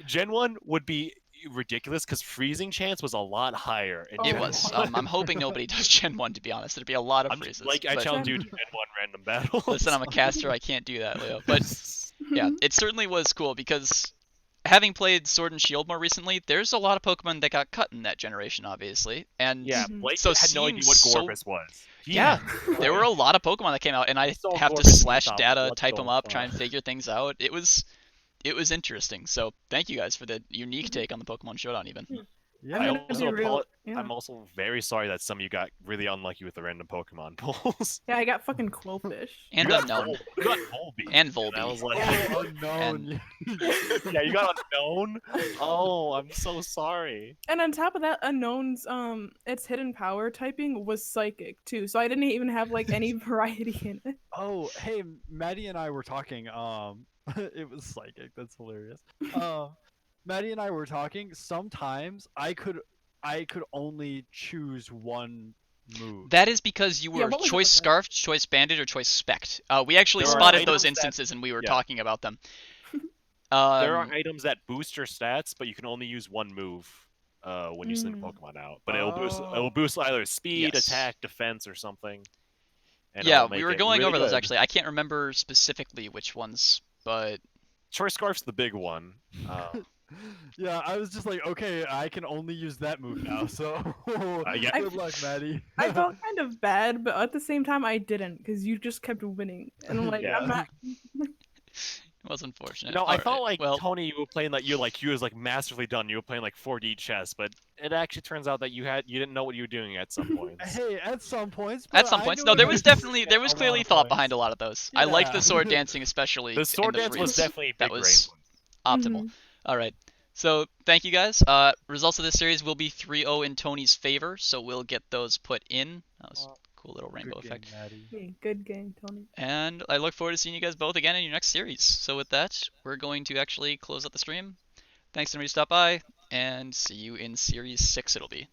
Gen 1 would be ridiculous because freezing chance was a lot higher. In it Gen was. 1. I'm hoping nobody does Gen 1 to be honest. There'd be a lot of I'm freezes. just, like I but- challenge you to Gen 1 random battles. Listen, I'm a caster. I can't do that, Leo. But yeah, it certainly was cool because having played Sword and Shield more recently, there's a lot of Pokemon that got cut in that generation, obviously. And Yeah, Mhm. Blake So had no idea what seems so- Gorbis was. Yeah, there were a lot of Pokemon that came out, and I saw have to Gorbis and slash thought, data, "What's type them going up, try on?" and figure things out. It was interesting. So thank you guys for the unique take on the Pokemon Showdown, even. yeah. I'm I gonna also be real. I'm also very sorry that some of you got really unlucky with the random Pokemon pulls. Yeah, I got fucking Quillfish. And You got unknown. You got Volbeat. And I Volbeat. was like, Oh, unknown. yeah, you got unknown. Oh, I'm so sorry. And on top of that, Unknown's its hidden power typing was psychic too, so I didn't even have like any variety in it. Oh, hey, Maddie and I were talking. It was psychic. That's hilarious. Maddie and I were talking. Sometimes I could only choose one move. That is because you Yeah, were what was it choice with that? Scarfed, choice Banded, or choice Spect. We actually There are spotted those items that- instances and we were yeah. talking about them. There are Um, items that boost your stats, but you can only use one move when you send a Pokemon out. But it'll boost either speed, Yes. attack, defense, or something. And yeah, it'll we make were it going really over those good. actually. I can't remember specifically which ones, but Choice Scarf's the big one. Yeah, I was just like, okay, I can only use that move now. So Yeah. good luck, Maddie. I felt kind of bad, but at the same time, I didn't because you just kept winning, and I'm like, I'm Yeah. not. It was unfortunate. No, All I right. felt like Well, Tony, you were playing like you was like masterfully done. You were playing like 4D chess, but it actually turns out that you didn't know what you were doing at some points. Hey, at some points, at but some I points, knew no, what there I was doing definitely at there was a lot clearly of thought points. behind a lot of those. I liked the Yeah. sword dancing, especially The in sword the dance was freeze. definitely a That big brain. was optimal. Mhm. All right. So thank you guys. Results of this series will be 3-0 in Tony's favor, so we'll get those put in. That was a cool little rainbow Good effect. game, Maddie. Hey, good game, Tony. And I look forward to seeing you guys both again in your next series. So with that, we're going to actually close out the stream. Thanks to everybody who stopped by, and see you in Series 6 it'll be.